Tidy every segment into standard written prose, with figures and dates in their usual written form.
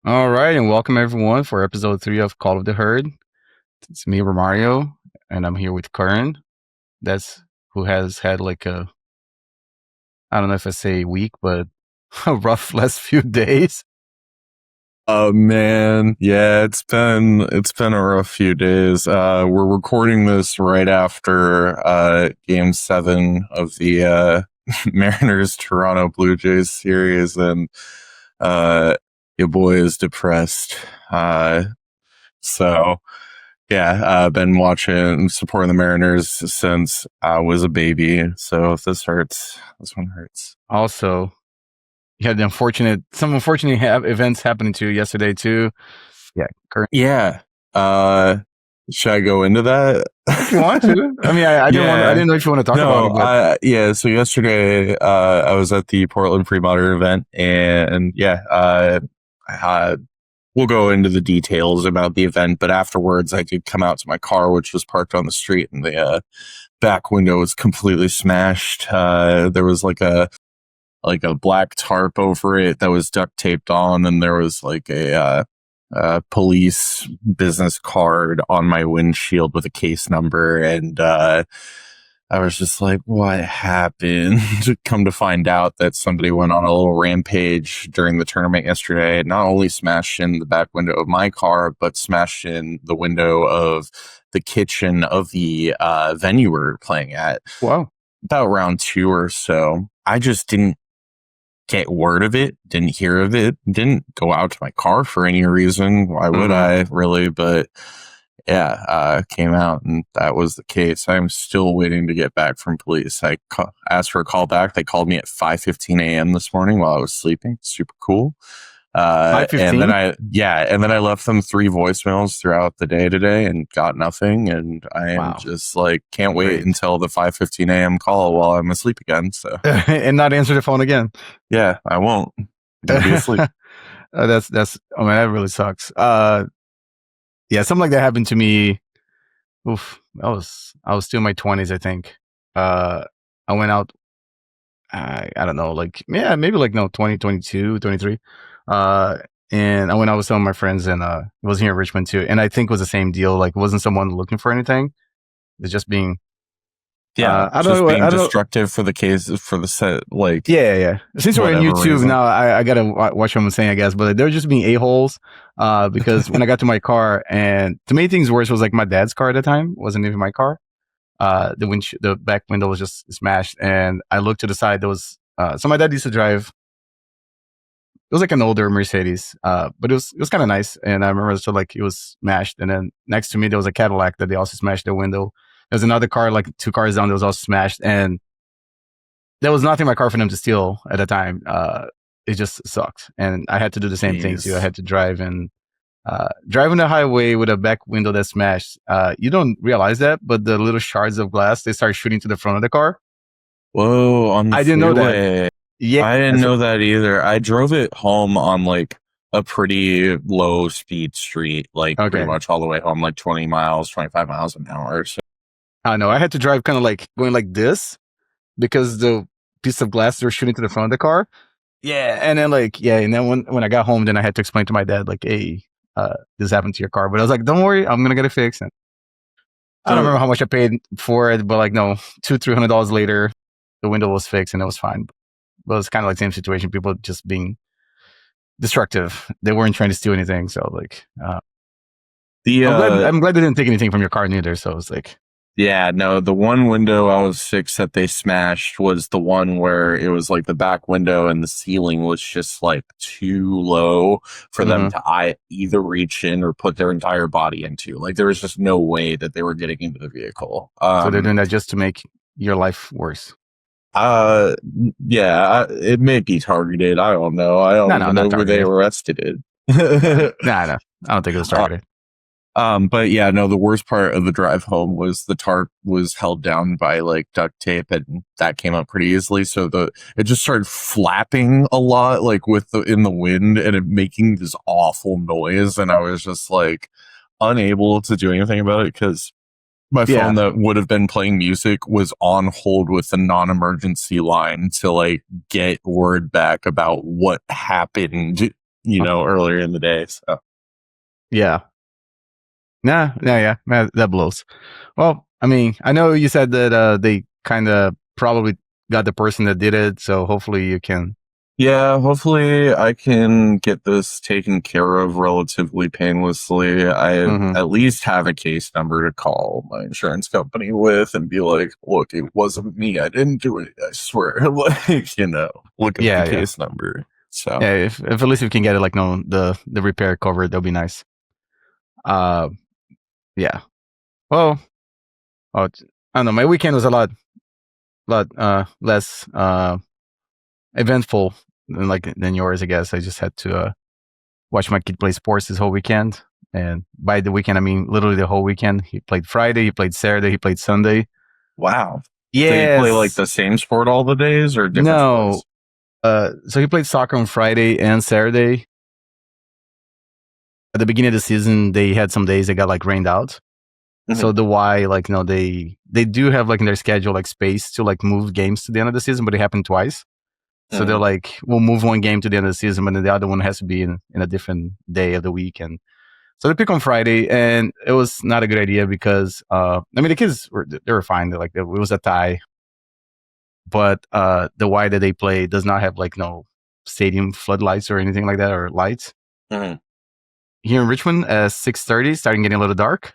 All right, and welcome everyone for episode 3 of Call of the Herd. It's me, Romario, and I'm here with Curran. That's who has had like I don't know if I say week, but a rough last few days. Oh man, yeah, it's been a rough few days. We're recording this right after Game 7 of the Mariners Toronto Blue Jays series, and your boy is depressed. So yeah, I've been watching, supporting the Mariners since I was a baby. So if this hurts, this one hurts. Also, you had some unfortunate events happening to you yesterday too. Yeah, Curran. Yeah. Should I go into that? If you want to, I mean, I Yeah. didn't know if you want to talk about No, it, but yeah, so yesterday, I was at the Portland Free Modern event, and yeah, uh, we'll go into the details about the event, but afterwards I did come out to my car, which was parked on the street, and the back window was completely smashed. There was like a black tarp over it that was duct taped on, and there was like a police business card on my windshield with a case number, and I was just like, what happened? Come to find out that somebody went on a little rampage during the tournament yesterday, not only smashed in the back window of my car, but smashed in the window of the kitchen of the venue we were playing at wow. about round 2 or so. I just didn't get word of it, didn't hear of it, didn't go out to my car for any reason. Why would I really? But yeah, came out and that was the case. I'm still waiting to get back from police. I asked for a call back. They called me at 5:15 a.m. this morning while I was sleeping. Super cool. And then 5:15. I left them 3 voicemails throughout the day today and got nothing. And I am Wow, just like, can't wait great. until the 5:15 a.m. call while I'm asleep again. So And not answer the phone again. yeah, I won't. I'm gonna be asleep. That's. Oh man, that really sucks. Yeah, something like that happened to me. Oof, I was still in my 20s, I think. I went out. I don't know, like yeah, maybe like no 2022, 23. Uh, and I went out with some of my friends, and it was here in Richmond too. And I think it was the same deal. Like, it wasn't someone looking for anything. It's just being. Yeah, I don't just know. being I don't know. destructive for the case for the set, like Yeah, yeah. Since we're on whatever YouTube reason. now, I gotta watch what I'm saying, I guess. But they're just being a-holes. Because when I got to my car, and to make things worse, was like my dad's car at the time. It wasn't even my car. The back window was just smashed, and I looked to the side. There was so my dad used to drive. It was like an older Mercedes, but it was kind of nice. And I remember so like it was smashed, and then next to me there was a Cadillac that they also smashed their window. There's another car like 2 cars down that was also smashed, and there was nothing in my car for them to steal at the time. It just sucked, and I had to do the same thing too. I Jeez. had to driving the highway with a back window that smashed. You don't realize that, but the little shards of glass they start shooting to the front of the car. Whoa, on the I didn't know that. freeway. Yeah, I didn't so, know that either. I drove it home on like a pretty low speed street, like pretty okay. much all the way home, like 20 miles, 25 miles an hour. So I know I had to drive kind of like going like this because the piece of glass they were shooting to the front of the car. Yeah, and then like yeah, and then when I got home, then I had to explain to my dad like, hey, this happened to your car. But I was like, don't worry, I'm gonna get it fixed. And I don't so remember how much I paid for it, but like no, $200-300 later, the window was fixed and it was fine. But it's kind of like the same situation. People just being destructive. They weren't trying to steal anything. So like, the I'm glad they didn't take anything from your car neither. So it's like, yeah, no, the one window I was fixed that they smashed was the one where it was like the back window and the ceiling was just like too low for them mhm. to either reach in or put their entire body into. Like there was just no way that they were getting into the vehicle. So they're doing that just to make your life worse. Uh, yeah, it may be targeted. I don't know. I don't No, no, even know not who they targeted. arrested Nah, it. no, I don't think it was Uh, targeted. But yeah, no, the worst part of the drive home was the tarp was held down by like duct tape and that came up pretty easily. So it just started flapping a lot, like in the wind and it making this awful noise. And I was just like unable to do anything about it because my Yeah, phone that would have been playing music was on hold with the non-emergency line to like get word back about what happened earlier in the day. So Yeah. Nah, that blows. Well, I mean, I know you said that they kind of probably got the person that did it, so hopefully you can. yeah, hopefully I can get this taken care of relatively painlessly. I Mm-hmm. at least have a case number to call my insurance company with and be like, look, it wasn't me. I didn't do it. I swear. Like, look up the Yeah. case number. So, Yeah, if at least we can get it like no the repair covered, that'll be nice. Uh, yeah. Well, I don't know. My weekend was a lot less eventful than yours. I guess I just had to watch my kid play sports this whole weekend, and by the weekend I mean literally the whole weekend. He played Friday, he played Saturday, he played Sunday. wow. They play like Yes. the same sport all the days or different No. sports? So he played soccer on Friday and Saturday. At the beginning of the season, they had some days they got like rained out. Mm-hmm. So the Y, like, they do have like in their schedule like space to like move games to the end of the season, but it happened twice. So they're like, we'll move one game to the end of the season, but then the other one has to be in a different day of the week. And so they pick on Friday, and it was not a good idea because I mean the kids they were fine. It was a tie, but the Y that they play does not have like no stadium floodlights or anything like that or lights. Mm-hmm. Here in Richmond at 6:30, starting getting a little dark.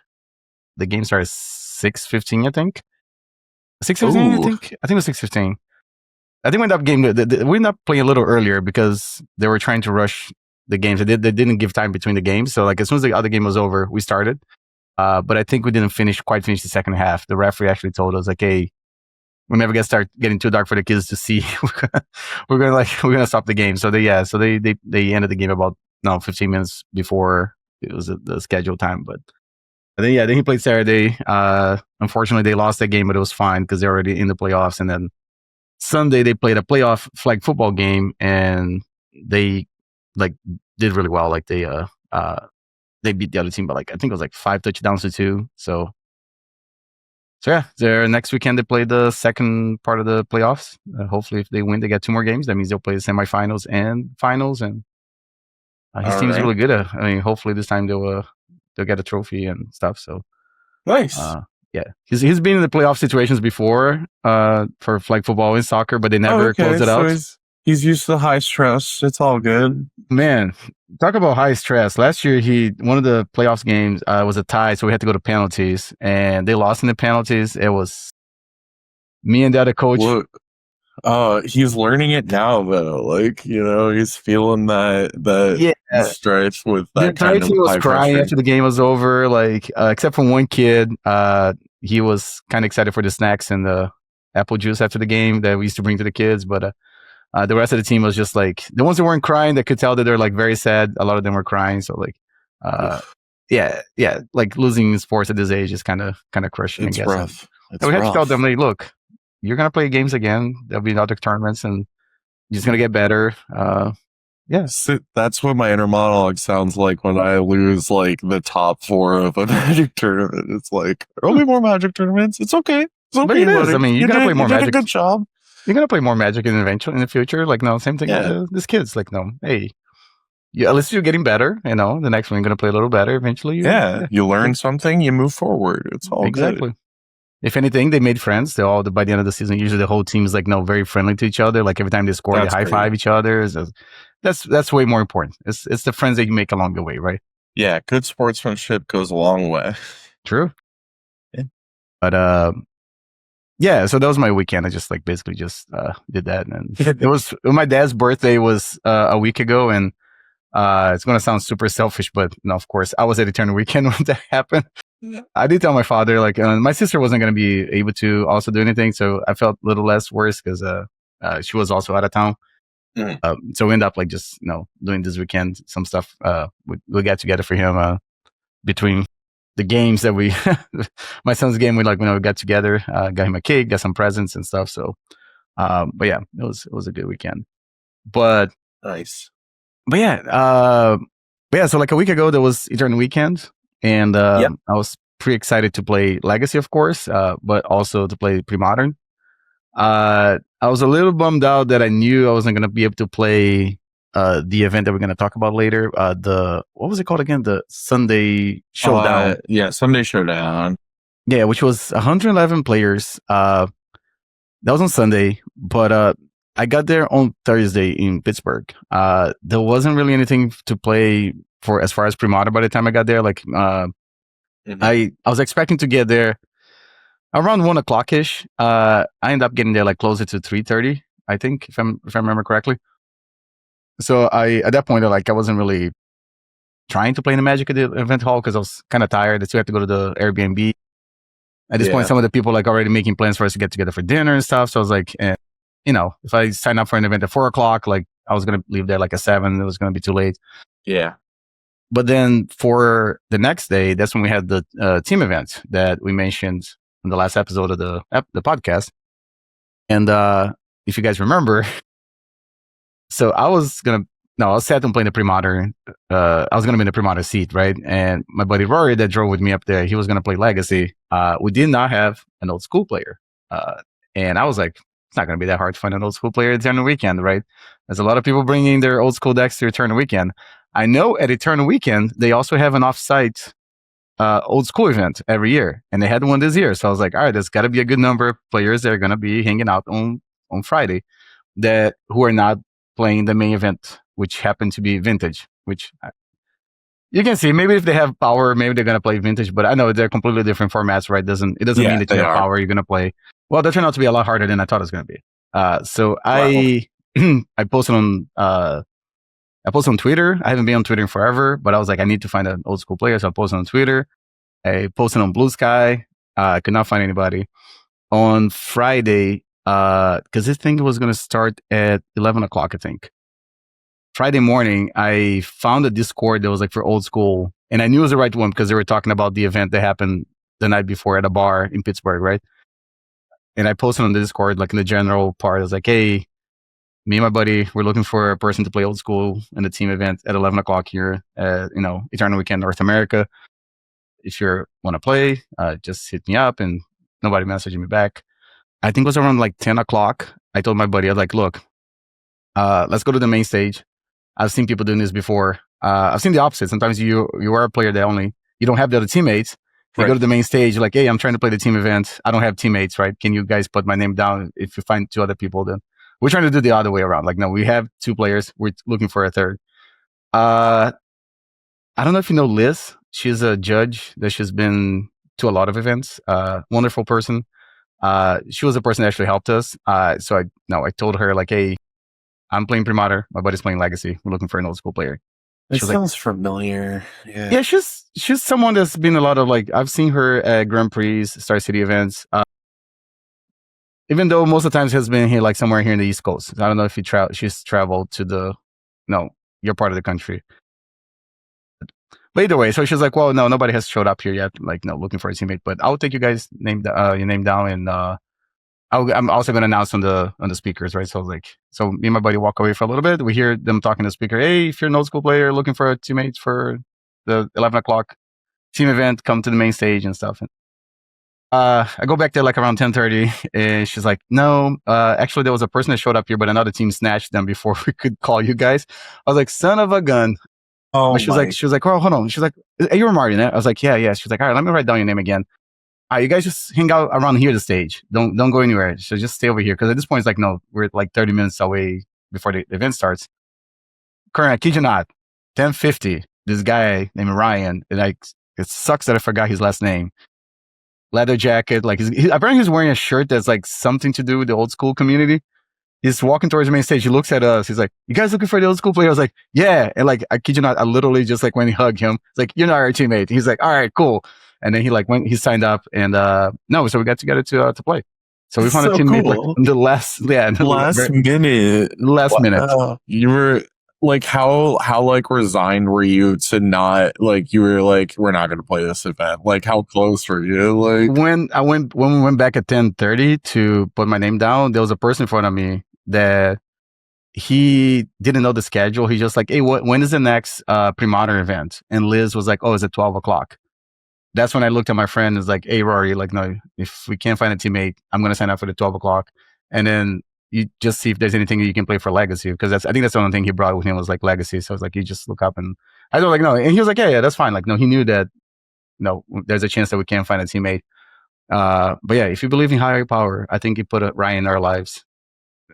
The game started 6:15, I think. 6:15, I Oh, think. I think it was 6:15. I think we ended up we ended up playing a little earlier because they were trying to rush the games. They didn't give time between the games. So like as soon as the other game was over, we started. But I think we didn't quite finish the second half. The referee actually told us like, hey, we're never gonna start getting too dark for the kids to see. We're gonna stop the game. So they ended the game about 15 minutes before it was the scheduled time. But then he played Saturday. Unfortunately, they lost that game, but it was fine because they're already in the playoffs. And then Sunday they played a playoff flag football game, and they like did really well. Like they beat the other team by like I think it was like 5 touchdowns to 2. So yeah, their next weekend they play the second part of the playoffs. Hopefully, if they win, they get 2 more games. That means they'll play the semifinals and finals. And his all team is right. really good. I mean, hopefully this time they'll get a trophy and stuff. So Nice. yeah, he's been in the playoff situations before for flag football and soccer, but they Oh, never okay. closed it So out. he's used to high stress. It's all good. Man, talk about high stress. Last year, one of the playoffs games was a tie, so we had to go to penalties, and they lost in the penalties. It was me and the other coach. Look, he's learning it now though. Like, he's feeling that Yeah, strife with the that entire kind of team was high crying pressure. after the game was over. Like, except for one kid, he was kind of excited for the snacks and the apple juice after the game that we used to bring to the kids, but. The rest of the team was just like the ones that weren't crying. That could tell that they're like very sad. A lot of them were crying. So like, Oof, yeah, like losing in sports at this age is kind of crushing, I it's guess. And rough. It's we had to tell rough. them, like, look, you're gonna play games again. There'll be other tournaments, and you're just gonna get better. Yeah, So that's what my inner monologue sounds like when I lose like the top 4 of a Magic tournament. It's like there'll be more Magic tournaments. It's okay. It's but okay, it is. I buddy. mean, You did a good job. You're gonna play more Magic in eventually in the future. Like, no, same thing with Yeah. this kids. Like, no, hey, at least you're getting better. The next one you're gonna play a little better. Eventually, Yeah. You yeah, learn something, you move forward. It's all good. exactly. If anything, they made friends. They all by the end of the season, usually the whole team is like very friendly to each other. Like every time they score, they That's high great. five each other. That's way more important. It's the friends that you make along the way, right? Yeah, good sportsmanship goes a long way. True. Yeah. But yeah. So that was my weekend. I just basically just did that, and it was my dad's birthday was a week ago, and it's gonna sound super selfish, but no, of course I was at Eternal Weekend when that happened. I did tell my father, like, my sister wasn't going to be able to also do anything. So I felt a little less worse because she was also out of town. Mhm. So we ended up just, doing this weekend, some stuff. We got together for him between the games that my son's game, we got together, got him a cake, got some presents and stuff. So, but yeah, it was a good weekend. But, Nice. but yeah, so like a week ago, there was Eternal Weekend. And Yep. I was pretty excited to play Legacy, of course, but also to play Pre-Modern. I was a little bummed out that I knew I wasn't going to be able to play the event that we're going to talk about later. What was it called again? The Sunday Showdown. Yeah, Sunday Showdown. Yeah, which was 111 players. That was on Sunday, but I got there on Thursday in Pittsburgh. There wasn't really anything to play for as far as pre-modern by the time I got there. Like, I was expecting to get there around 1 o'clock ish. I ended up getting there like closer to 3:30, I think, if I remember correctly. So at that point, like I wasn't really trying to play in the Magic at the event hall because I was kind of tired. I still had to go to the Airbnb. At this point, some of the people like already making plans for us to get together for dinner and stuff. So I was like, if I sign up for an event at 4 o'clock, like I was gonna leave there like at 7. It was gonna be too late. Yeah. But then for the next day, that's when we had the team event that we mentioned in the last episode of the podcast. And if you guys remember, so I was set on playing the pre-modern. I was going to be in the pre-modern seat, right? And my buddy Rory that drove with me up there, he was going to play Legacy. We did not have an old school player. And I was like, it's not going to be that hard to find an old school player during the weekend, right? There's a lot of people bringing their old school decks to Eternal Weekend. I know at Eternal Weekend, they also have an off-site old school event every year. And they had one this year. So I was like, all right, there's got to be a good number of players that are going to be hanging out on Friday who are not playing the main event, which happened to be Vintage, which you can see. Maybe if they have power, maybe they're going to play Vintage, but I know they're completely different formats, right? It doesn't mean that you have power, you're going to play. Well, that turned out to be a lot harder than I thought it was going to be. So I posted on Twitter. I haven't been on Twitter in forever, but I was like, I need to find an old school player. So I posted on Twitter. I posted on Blue Sky. I could not find anybody. On Friday, because this thing was going to start at 11 o'clock, I think. Friday morning, I found a Discord that was like for old school. And I knew it was the right one because they were talking about the event that happened the night before at a bar in Pittsburgh, right? And I posted on the Discord, like in the general part, I was like, hey, me and my buddy, we're looking for a person to play old school in the team event at 11 o'clock here at, Eternal Weekend, North America. If you want to play, just hit me up. And nobody messaged me back. I think it was around like 10 o'clock. I told my buddy, I was like, look, let's go to the main stage. I've seen people doing this before. I've seen the opposite. Sometimes you are a player that you don't have the other teammates. You go to the main stage, you're like, hey, I'm trying to play the team event. I don't have teammates, right? Can you guys put my name down? If you find 2 other people, then we're trying to do the other way around. Like, no, we have 2 players. We're looking for a third. I don't know if you know Liz. She's a judge that she's been to a lot of events. Wonderful person. She was the person that actually helped us. So I told her like, hey, I'm playing Premodder. My buddy's playing Legacy. We're looking for an old school player. It sounds familiar. Yeah. Yeah, she's someone that's been a lot of like, I've seen her at Grand Prix, Star City events. Even though most of the times has been here, like somewhere here in the East Coast. I don't know if she's traveled to your part of the country. But either way, so she's like, well, no, nobody has showed up here yet. Like, no, looking for a teammate. But I'll take you guys your name down, and I'm also going to announce on the speakers, right? So I was like, so me and my buddy walk away for a little bit. We hear them talking to the speaker. Hey, if you're an old school player looking for teammates for the 11 o'clock team event, come to the main stage and stuff. And, I go back there like around 10:30, and she's like, no, actually there was a person that showed up here, but another team snatched them before we could call you guys. I was like, son of a gun. Oh, she was like, oh, hold on. She's like, hey, you're Romario, right? I was like, yeah. She's like, all right, let me write down your name again. You guys just hang out around here, the stage. Don't go anywhere. So just stay over here. Because at this point, it's like, no, we're like 30 minutes away before the event starts. Curran, I kid you not, 10:50, this guy named Ryan, and it sucks that I forgot his last name. Leather jacket, like apparently he's wearing a shirt that's like something to do with the old school community. He's walking towards the main stage. He looks at us. He's like, you guys looking for the old school player? I was like, yeah. And like, I kid you not, I literally just like when he hugged him, it's like, you're not our teammate. He's like, all right, cool. And then he signed up, and so we got together to play. So we found a teammate like in the last minute. You were like, how like resigned were you to not like, you were like, we're not going to play this event? Like, how close were you? Like, when we went back at 10:30 to put my name down, there was a person in front of me that he didn't know the schedule. He just like, hey, when is the next pre-modern event? And Liz was like, oh, is it 12 o'clock? That's when I looked at my friend and was like, hey, Rory, like, no, if we can't find a teammate, I'm going to sign up for the 12 o'clock. And then you just see if there's anything you can play for legacy, because I think that's the only thing he brought with him was like legacy. So it's like you just look up and I was like no, and he was like yeah that's fine. Like no, he knew that no, there's a chance that we can't find a teammate. But yeah, if you believe in higher power, I think you put Ryan in our lives.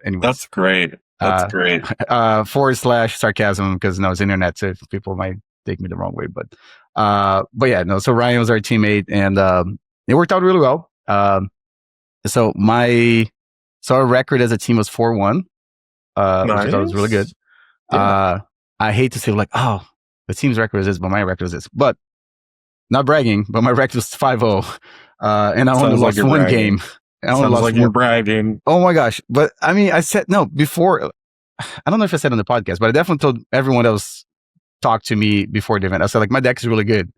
Anyways, That's great. That's great. / sarcasm, because no, it's internet, so people might take me the wrong way. But yeah, no. So Ryan was our teammate, and it worked out really well. So our record as a team was 4-1, which I thought was really good. Yeah. I hate to say like, oh, the team's record is this, but my record is this. But not bragging, but my record was 5-0, and I only lost one game. Sounds like you're bragging. Oh my gosh! But I mean, I said no before. I don't know if I said on the podcast, but I definitely told everyone else talked to me before the event. I said like my deck is really good.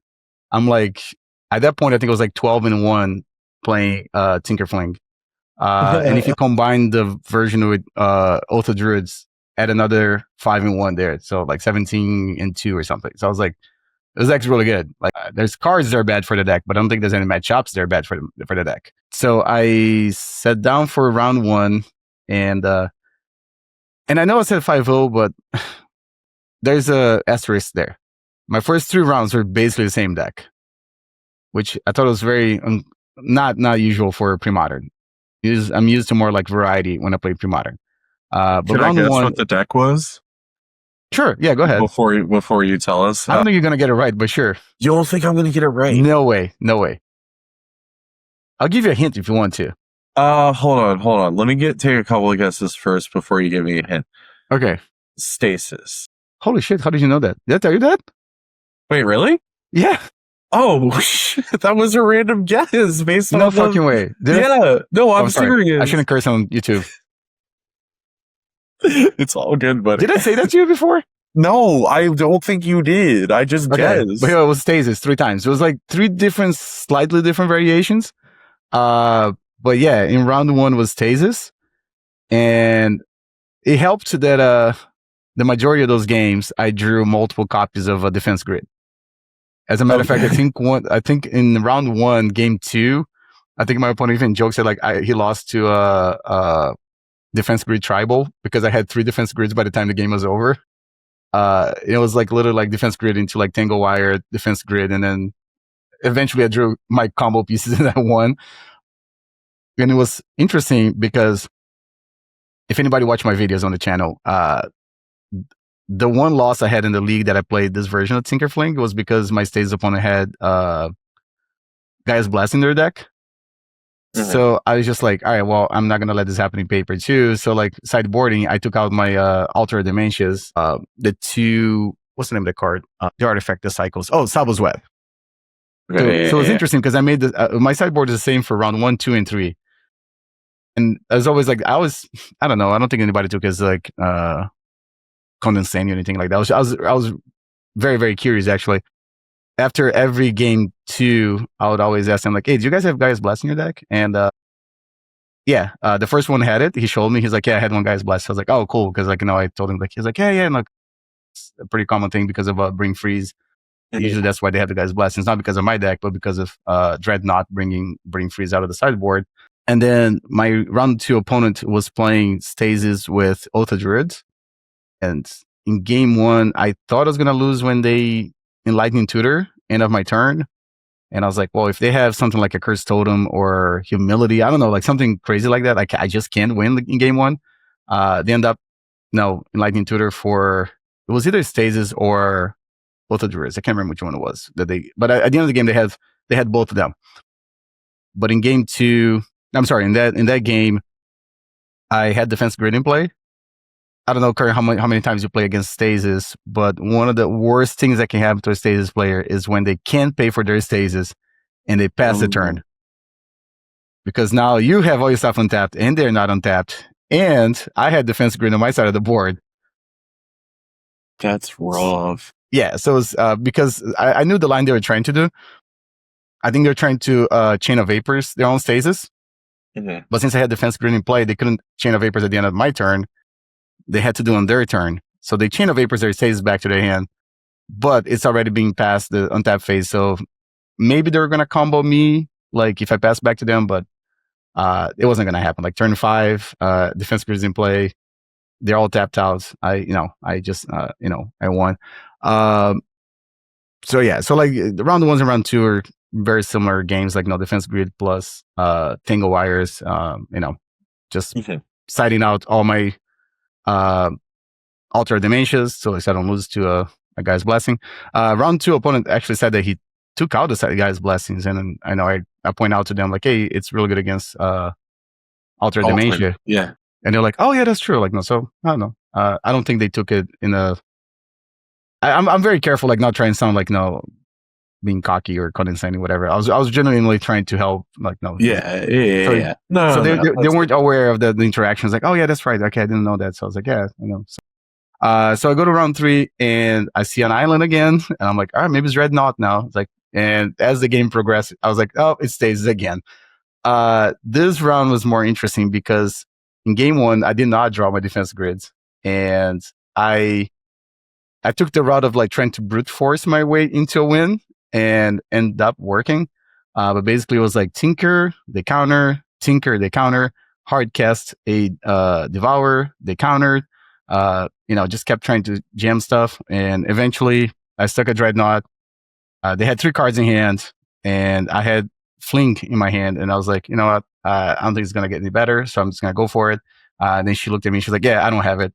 I'm like at that point I think it was like 12-1 playing Tinkerfling. And if you combine the version with Oath of Druids, add another 5-1 there, so like 17-2 or something. So I was like, this deck's really good. Like, there's cards that are bad for the deck, but I don't think there's any matchups that are bad for the deck. So I sat down for round 1, and I know I said 5-0, but there's a asterisk there. My first 3 rounds were basically the same deck, which I thought was very not usual for pre-modern. I'm used to more like variety when I play pre-modern. But should I guess what the deck was? Sure, yeah, go ahead. Before you tell us. I don't think you're going to get it right, but sure. You don't think I'm going to get it right? No way. I'll give you a hint if you want to. Hold on. Let me take a couple of guesses first before you give me a hint. Okay. Stasis. Holy shit, how did you know that? Did I tell you that? Wait, really? Yeah. Oh, shit, that was a random guess based on no fucking way. No, I'm serious. I shouldn't curse on YouTube. It's all good, buddy. Did I say that to you before? No, I don't think you did. I just guessed. But it was Stasis 3 times. It was like 3 different, slightly different variations. But yeah, in round 1 was Stasis. And it helped that the majority of those games, I drew multiple copies of a defense grid. As a matter of fact, I think in round 1, game 2, I think my opponent even joked that like he lost to a defense grid tribal because I had 3 defense grids by the time the game was over. It was like literally like defense grid into like tangle wire, defense grid, and then eventually I drew my combo pieces in that one. And it was interesting because if anybody watched my videos on the channel, the one loss I had in the league that I played this version of Tinkerfling was because my Stasis opponent had Gaia's Blast in their deck. Mm-hmm. So I was just like, all right, well, I'm not going to let this happen in paper too. So like sideboarding, I took out my Altar of Dementias, the 2, what's the name of the card? The artifact, the cycles. Oh, Sabo's Web. So it's interesting because I made my sideboard is the same for round 1, 2, and 3. And as always, like I don't know, I don't think anybody took as like condescending or anything like that. I was very, very curious actually. After every game 2, I would always ask them like, hey, do you guys have Gaia's Blast in your deck? And the first one had it. He showed me. He's like, yeah, I had one Gaia's Blast. I was like, oh, cool. Because like, I told him like, he's like, yeah. And like, it's a pretty common thing because of Bring Freeze. Mm-hmm. Usually that's why they have the Gaia's Blast. And it's not because of my deck, but because of Dreadnought bringing Bring Freeze out of the sideboard. And then my round 2 opponent was playing Stasis with Oath of Druids. And in game 1, I thought I was going to lose when they Enlightening Tutor, end of my turn. And I was like, well, if they have something like a Cursed Totem or Humility, I don't know, like something crazy like that, I just can't win in game 1. They end up, Enlightening Tutor for, it was either Stasis or both of Druids. I can't remember which one it was. But at the end of the game, they had both of them. But in game 2, I'm sorry, in that game, I had Defense Grid in play. I don't know, Curran, how many times you play against Stasis, but one of the worst things that can happen to a Stasis player is when they can't pay for their Stasis and they pass the turn. Because now you have all your stuff untapped and they're not untapped. And I had Defense Grid on my side of the board. That's rough. Yeah, so it was because I knew the line they were trying to do. I think they were trying to Chain of Vapors their own Stasis. Mm-hmm. But since I had Defense Grid in play, they couldn't Chain of Vapors at the end of my turn. They had to do on their turn. So they Chain of Vapors their Stasis back to their hand. But it's already being past the untap phase. So maybe they're going to combo me, like if I pass back to them. But it wasn't going to happen. Like turn 5, defense grid's in play. They're all tapped out. I just, I won. So yeah, so like round 1 and round 2 are very similar games, like defense grid plus tangle wires. Just siding out all my alter dementias, so I don't lose to a guy's blessing. Round 2, opponent actually said that he took out the guy's blessings, and then I point out to them like, hey, it's really good against alter dementia. Yeah, and they're like, oh yeah, that's true. Like no, so I don't know. I don't think they took it in a. I'm very careful, like not trying to sound like being cocky or condescending, whatever. I was genuinely trying to help. Like no. Yeah. No, so they weren't aware of the interactions. Like, oh yeah, that's right. Okay, I didn't know that. So I was like, yeah, I know. So I go to round 3 and I see an island again, and I'm like, all right, maybe it's red knot now. It's like, and as the game progressed, I was like, oh, it stays again. This round was more interesting because in game 1, I did not draw my defense grids, and I took the route of like trying to brute force my way into a win and end up working. But basically, it was like tinker, they counter, tinker, they counter, hard cast a devour, they countered. Just kept trying to jam stuff, and eventually I stuck a dreadnought. They had 3 cards in hand, and I had fling in my hand, and I was like, you know what? I don't think it's gonna get any better, so I'm just gonna go for it. And then she looked at me, she was like, yeah, I don't have it.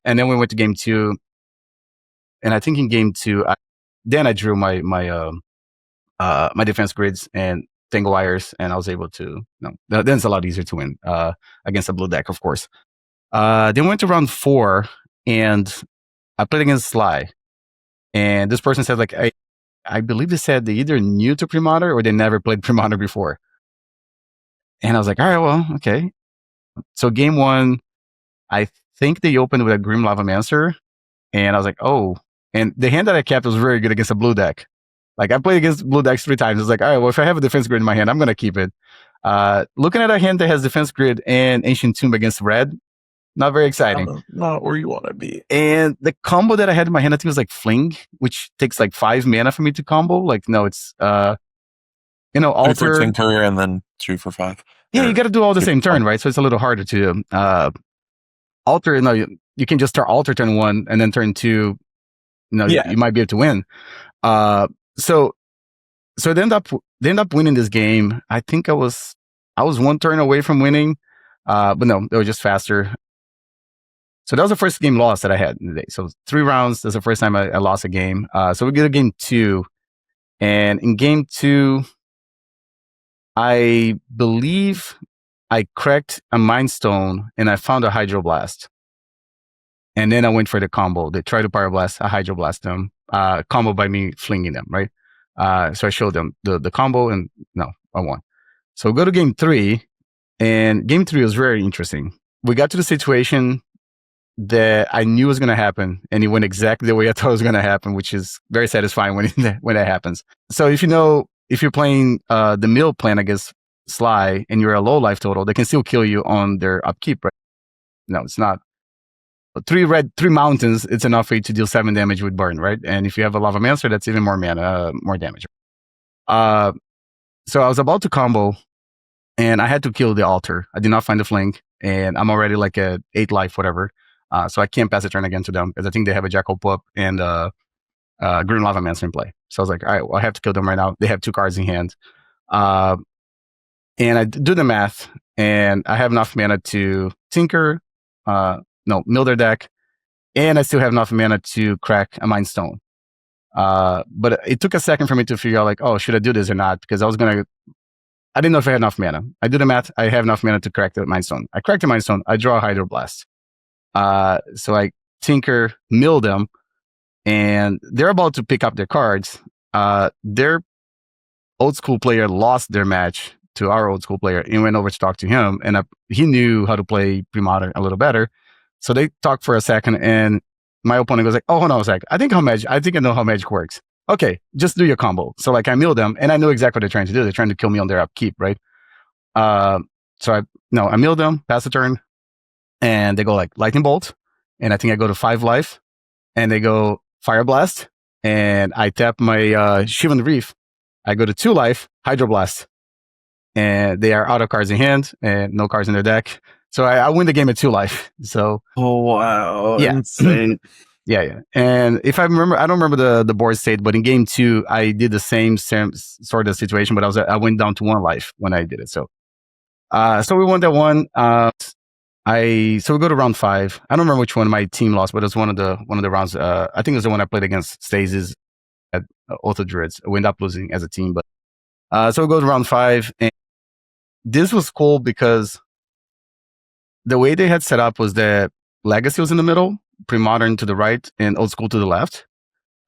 And then we went to game 2, and I think in game 2, then I drew my defense grids and tangle wires, and I was able to. Then it's a lot easier to win against a blue deck, of course. Then we went to round 4, and I played against Sly, and this person said like, I believe they said they either new to Premodder or they never played Premodder before. And I was like, all right, well, okay. So game 1, I think they opened with a Grim Lavamancer, and I was like, oh. And the hand that I kept was very good against a blue deck. Like I played against blue decks 3 times. It's like, all right, well, if I have a defense grid in my hand, I'm gonna keep it. Looking at a hand that has defense grid and Ancient Tomb against red, not very exciting. Not where you want to be. And the combo that I had in my hand, I think it was like Fling, which takes like 5 mana for me to combo. Like, no, it's alter. 2 for tinker and then 2 for 5. Yeah, you got to do all the same turn, right? So it's a little harder to alter. No, you can just start alter turn 1 and then turn 2. You might be able to win. So they end up winning this game. I think I was 1 turn away from winning, but no, they were just faster. So that was the first game loss that I had in the day. So 3 rounds. That's the first time I lost a game. So we get to game 2, and in game 2, I believe I cracked a Mind Stone and I found a Hydroblast. And then I went for the combo. They tried to Pyroblast, I Hydroblast them, combo by me flinging them, right? So I showed them the combo, and no, I won. So we go to game 3, and game 3 was very interesting. We got to the situation that I knew was going to happen, and it went exactly the way I thought it was going to happen, which is very satisfying when that happens. So if you're playing the mill plan against Sly and you're a low life total, they can still kill you on their upkeep, right? No, it's not. 3 mountains, it's enough for you to deal 7 damage with burn, right? And if you have a Lavamancer, that's even more mana, more damage. So I was about to combo, and I had to kill the altar. I did not find the flank, and I'm already like at 8 life, whatever. So I can't pass a turn again to them because I think they have a Jackal Pup and Green Lavamancer in play. So I was like, all right, well, I have to kill them right now. They have 2 cards in hand. And I do the math, and I have enough mana to tinker, mill their deck, and I still have enough mana to crack a Mind Stone. But it took a second for me to figure out, like, oh, should I do this or not? Because I didn't know if I had enough mana. I do the math, I have enough mana to crack the Mind Stone. I crack the Mind Stone, I draw a Hydroblast. So I tinker, mill them, and they're about to pick up their cards. Their old school player lost their match to our old school player and went over to talk to him, and he knew how to play Premodern a little better. So they talked for a second, and my opponent goes like, oh, hold on a sec. I think I know how magic works. Okay, just do your combo. So like I mill them, and I know exactly what they're trying to do. They're trying to kill me on their upkeep, right? So I mill them, pass the turn, and they go like Lightning Bolt, and I think I go to 5 life, and they go Fire Blast, and I tap my Shivan Reef. I go to 2 life, Hydroblast. and they are out of cards in hand and no cards in their deck. So I win the game at 2 life. So Oh wow, yeah. insane. Yeah. And if I remember, I don't remember the board state, but in game 2, I did the same sort of situation, but I went down to 1 life when I did it. So so we won that one. So we go to round 5. I don't remember which one my team lost, but it was one of the rounds. I think it was the one I played against Stasis at Oath of Druids. We ended up losing as a team, but so we go to round 5, and this was cool because the way they had set up was that Legacy was in the middle, pre-modern to the right, and old school to the left.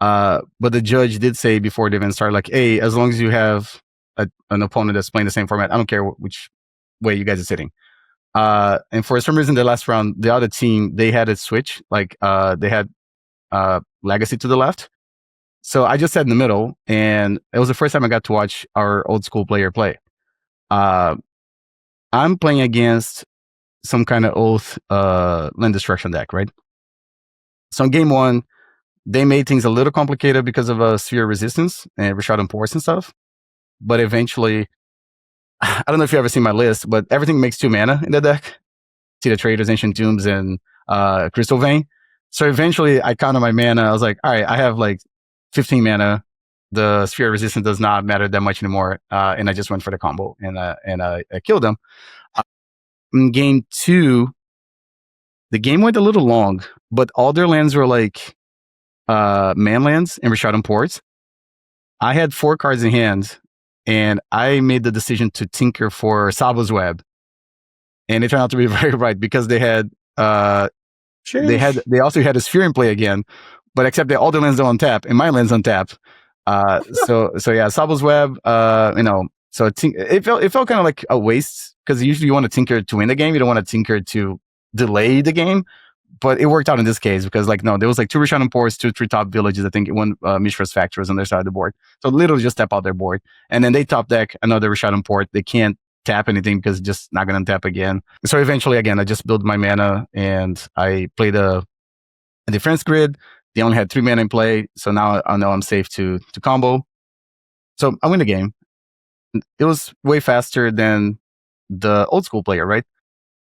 But the judge did say before the event started, like, hey, as long as you have an opponent that's playing the same format, I don't care which way you guys are sitting. And for some reason, the last round, the other team, they had it switch. Like, they had Legacy to the left. So I just sat in the middle, and it was the first time I got to watch our old school player play. I'm playing against some kind of Oath land destruction deck, right? So in game 1, they made things a little complicated because of sphere resistance and Rashad Ports and stuff. But eventually, I don't know if you ever seen my list, but everything makes 2 mana in the deck. See the Traders, Ancient Tombs, and Crystal Vein. So eventually, I counted my mana. I was like, all right, I have like 15 mana. The sphere resistance does not matter that much anymore. And I just went for the combo, and I killed them. In game 2, the game went a little long, but all their lands were like man lands and Rashad Ports. I had 4 cards in hand, and I made the decision to tinker for Sabo's Web, and it turned out to be very right because they had they also had a sphere in play again, but except that all the lands are on tap and my lands on tap. So yeah, Sabo's Web. So it felt kind of like a waste because usually you want to tinker to win the game. You don't want to tinker to delay the game. But it worked out in this case because, like, no, there was like 2 Rishon Ports, 2 Treetop Villages. I think one Mishra's Factory was on their side of the board. So literally just tap out their board. And then they top deck another Rishon Port. They can't tap anything because it's just not going to tap again. So eventually, again, I just built my mana and I played a defense grid. They only had 3 mana in play. So now I know I'm safe to combo. So I win the game. It was way faster than the old school player, right?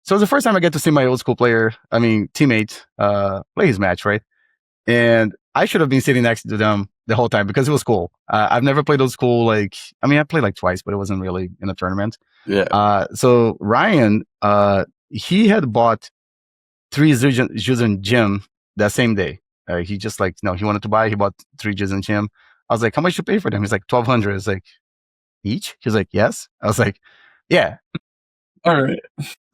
So it was the first time I get to see my old school teammate, play his match, right? And I should have been sitting next to them the whole time because it was cool. I've never played old school. I played like twice, but it wasn't really in a tournament. Yeah. So Ryan, he had bought 3 Juzan Gem that same day. He just he wanted to buy. He bought 3 Juzan Gem. I was like, how much you pay for them? He's like, 1,200. It's like, each? He's like, yes. I was like, yeah. All right.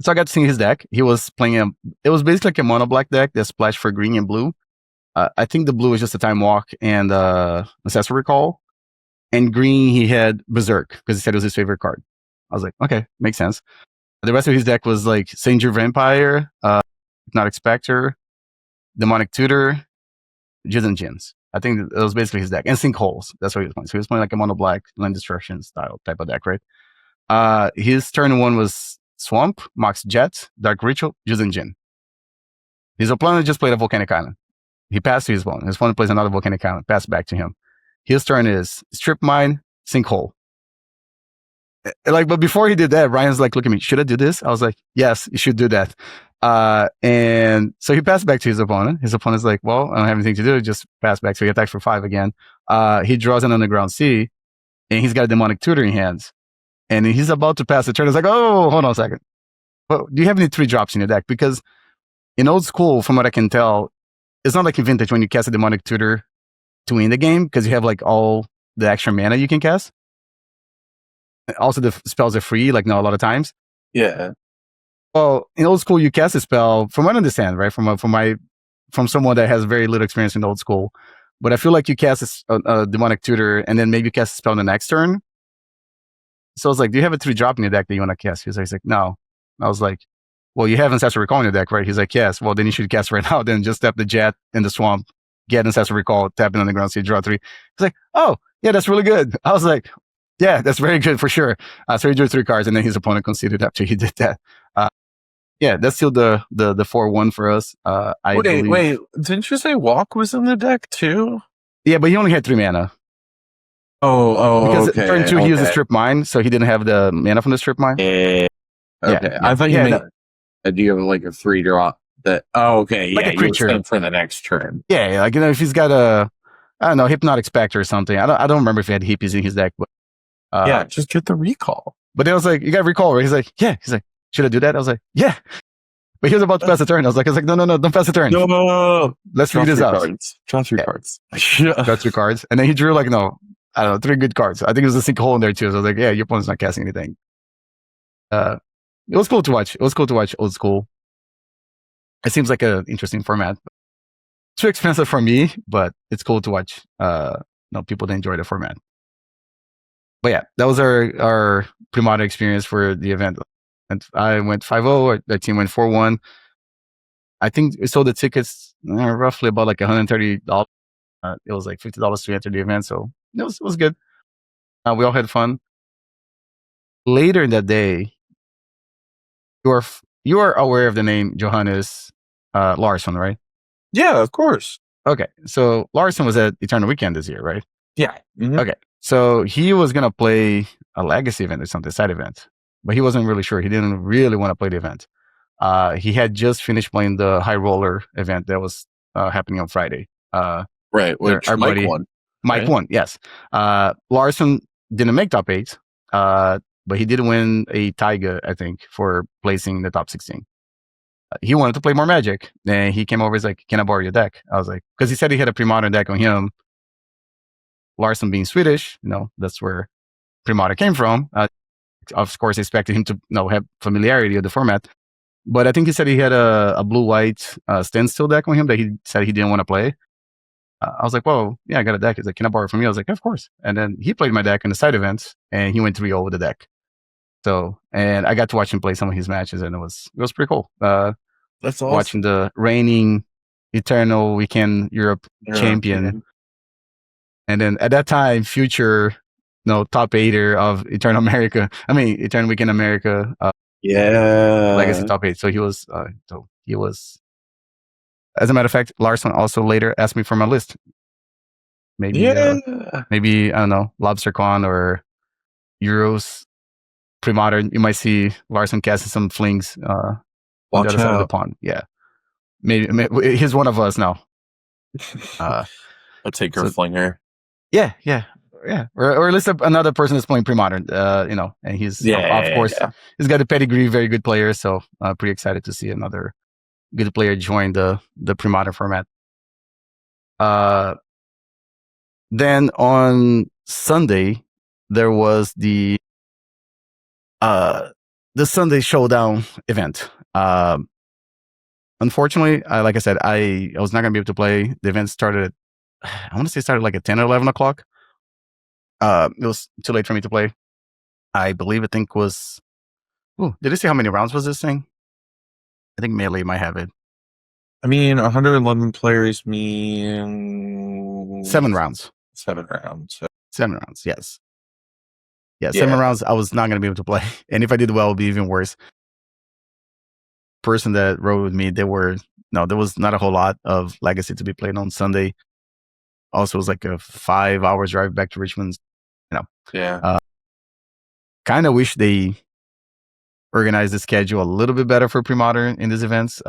So I got to see his deck. He was playing it was basically like a mono black deck that splashed for green and blue. I think the blue was just a Time Walk and Assessor Recall. And green, he had Berserk because he said it was his favorite card. I was like, okay, makes sense. The rest of his deck was like Sanger Vampire, Hypnotic Spectre, Demonic Tutor, Jizz and Jins. I think it was basically his deck. And Sinkholes. That's what he was playing. So he was playing like a mono black land destruction style type of deck, right? His turn 1 was Swamp, Mox Jet, Dark Ritual, Jizz and Jin. His opponent just played a Volcanic Island. He passed to his opponent. His opponent plays another Volcanic Island, pass back to him. His turn is Strip Mine, Sinkhole. But before he did that, Ryan's like, look at me, should I do this? I was like, yes, you should do that. And so he passed back to his opponent. His opponent's like, well, I don't have anything to do, just pass back. So he attacks for 5 again. He draws an Underground Sea, and he's got a Demonic Tutor in hands. And he's about to pass the turn. It's like, oh, hold on a second. Well, do you have any 3 drops in your deck? Because in old school, from what I can tell, it's not like in Vintage when you cast a Demonic Tutor to win the game because you have like all the extra mana you can cast. Also, the spells are free, like not a lot of times. Yeah. Well, in old school, you cast a spell, from what I understand, right? From someone that has very little experience in old school. But I feel like you cast a Demonic Tutor and then maybe you cast a spell on the next turn. So I was like, do you have a 3 drop in your deck that you want to cast? He's like, no. I was like, well, you have Ancestral Recall in your deck, right? He's like, yes. Well, then you should cast right now. Then just tap the Jet in the Swamp, get Ancestral Recall, tap it on the ground, so you draw 3. He's like, oh, yeah, that's really good. I was like, yeah, that's very good for sure. So he drew 3 cards, and then his opponent conceded after he did that. Yeah, that's still the 4-1 for us. Wait, didn't you say Walk was in the deck too? Yeah, but he only had 3 mana. Oh, Because turn okay, two he used a okay. strip mine, so he didn't have the mana from the strip mine. Eh, Yeah, okay. yeah, I thought you yeah. meant do you have like a 3 drop that? Oh, okay. Like Yeah, a you were creature. saying for the next turn. Yeah, like if he's got a, I don't know, hypnotic spectre or something. I don't remember if he had hippies in his deck, Yeah, just get the recall. but then I was like, you got recall, right? He's like, yeah. He's like, should I do that? I was like, yeah. But he was about to pass the turn. I was like, no, don't pass the turn. No, Let's draw figure this three out. cards. Draw three Yeah, cards. draw 3 cards, and then he drew like no, I don't know, 3 good cards. I think it was a sinkhole in there too. So I was like, yeah, your opponent's not casting anything. Uh, it was cool to watch. It was cool to watch old school. It seems like an interesting format. Too expensive for me, but it's cool to watch. People that enjoy the format. But yeah, that was our pre-modern experience for the event. And I went 5-0. The team went 4-1. I think we sold the tickets roughly about like $130. It was like $50 to enter the event, so it was good. We all had fun. Later in that day, you are aware of the name Johannes Larsson, right? Yeah, of course. Okay, so Larsson was at Eternal Weekend this year, right? Yeah. Mhm. Okay, so he was gonna play a legacy event or something, side event, but he wasn't really sure. He didn't really want to play the event. He had just finished playing the High Roller event that was happening on Friday. Right, which Our Mike buddy won. Mike Right? won, yes. Larson didn't make top 8, but he did win a Taiga, I think, for placing in the top 16. He wanted to play more Magic, and he came over. He's like, "Can I borrow your deck?" I was like, because he said he had a pre-modern deck on him. Larson being Swedish, that's where pre-modern came from. Of course, I expected him to have familiarity with the format. But I think he said he had a blue-white standstill deck on him that he said he didn't want to play. I was like, "Whoa, yeah, I got a deck." He's like, "Can I borrow it from you?" I was like, "Of course." And then he played my deck in the side events, and he went 3-0 with the deck. So, and I got to watch him play some of his matches, and it was pretty cool. That's Watching awesome. the reigning Eternal Weekend Europe champion, European. and then at that time, future, top 8er of Eternal America. I mean, Eternal Weekend America Legacy Yeah. top 8. So he was. As a matter of fact, Larson also later asked me for my list. Maybe, Yeah. maybe I don't know, LobsterCon or Euros pre-modern. You might see Larson casting some flings on the Watch other side of the out. pond. Yeah, maybe he's one of us now. I'll take your So flinger. yeah, or at least another person that's playing pre-modern. And he's of course Yeah. he's got a pedigree, very good player. So pretty excited to see another good player join the pre-modern format. Then on Sunday there was the Sunday Showdown event. Unfortunately, like I said, I was not gonna be able to play. The event started, I want to say, started like at 10 or 11 o'clock. It was too late for me to play. I believe, I think was. Ooh, did they say how many rounds was this thing? I think Melee might have it. I mean, 111 players mean 7 rounds. 7 rounds. So. 7 rounds. Yes. Yeah, 7 rounds. I was not gonna be able to play, and if I did well, it would be even worse. Person that rode with me, there was not a whole lot of Legacy to be played on Sunday. Also, it was like a 5 hours drive back to Richmond. Yeah. Kind of wish they organized the schedule a little bit better for pre-modern in these events.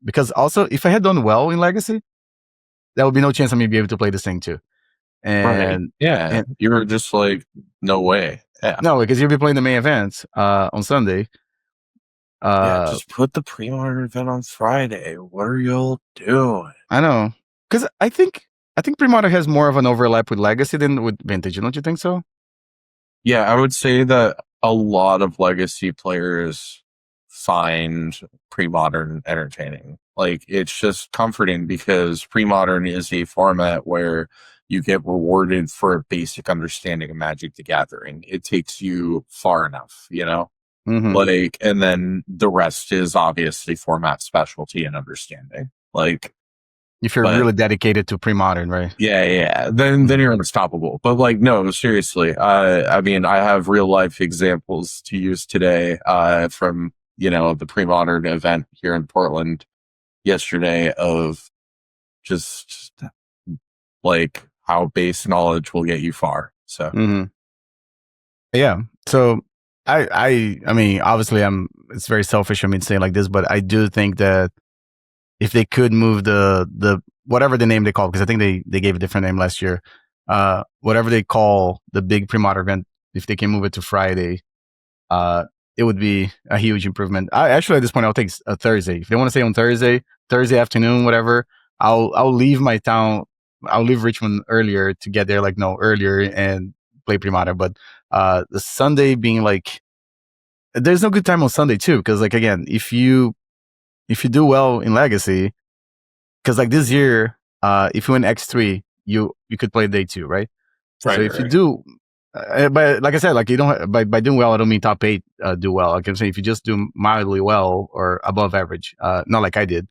Because also, if I had done well in Legacy, there would be no chance of me being able to play this thing too. Right. Yeah. You were just like, no way. Yeah. No, because you'll be playing the main event on Sunday. Just put the pre-modern event on Friday. What are y'all doing? I know, because I think pre-modern has more of an overlap with Legacy than with Vintage. Don't you think so? Yeah, I would say that a lot of Legacy players find pre-modern entertaining. Like, it's just comforting because pre-modern is a format where you get rewarded for a basic understanding of Magic the Gathering. It takes you far enough, Mm-hmm. Like, and then the rest is obviously format specialty and understanding. Like, if you're really dedicated to pre-modern, right? Yeah. Then you're unstoppable. But like, no, seriously. I mean, I have real life examples to use today. From the pre-modern event here in Portland yesterday of just like how base knowledge will get you far. So Hmm. Yeah. So I mean, obviously, it's very selfish of me saying like this, but I do think that if they could move the whatever the name they call, because I think they gave a different name last year, whatever they call the big pre-mod event, if they can move it to Friday, uh, it would be a huge improvement. I actually at this point I'll take a Thursday. If they want to say on Thursday afternoon, whatever, I'll leave my town. I'll leave Richmond earlier to get there, like no earlier and play Primata. But the Sunday being like, there's no good time on Sunday too, because like again, if you do well in Legacy, because like this year, if you win X3, you could play day two, right? So right, if you right, do, but like I said, like you don't by doing well, I don't mean top eight do well. Like I'm saying, if you just do mildly well or above average, not like I did.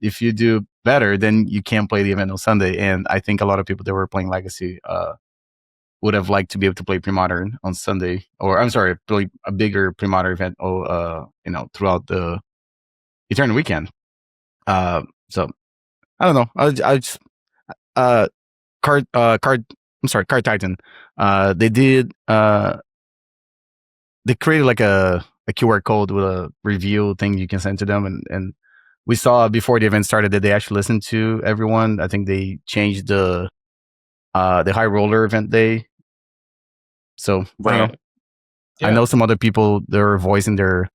If you do better, then you can play the event on Sunday. And I think a lot of people that were playing Legacy would have liked to be able to play Pre-Modern on Sunday, or I'm sorry, play a bigger Pre-Modern event, throughout the Eternal weekend. So I don't know. I just uh, card. I'm sorry, Card Titan. They did. They created like a QR code with a review thing you can send to them, and we saw before the event started that they actually listened to everyone. I think they changed the high roller event day. So I don't know. right. I Yeah, know some other people they're voicing their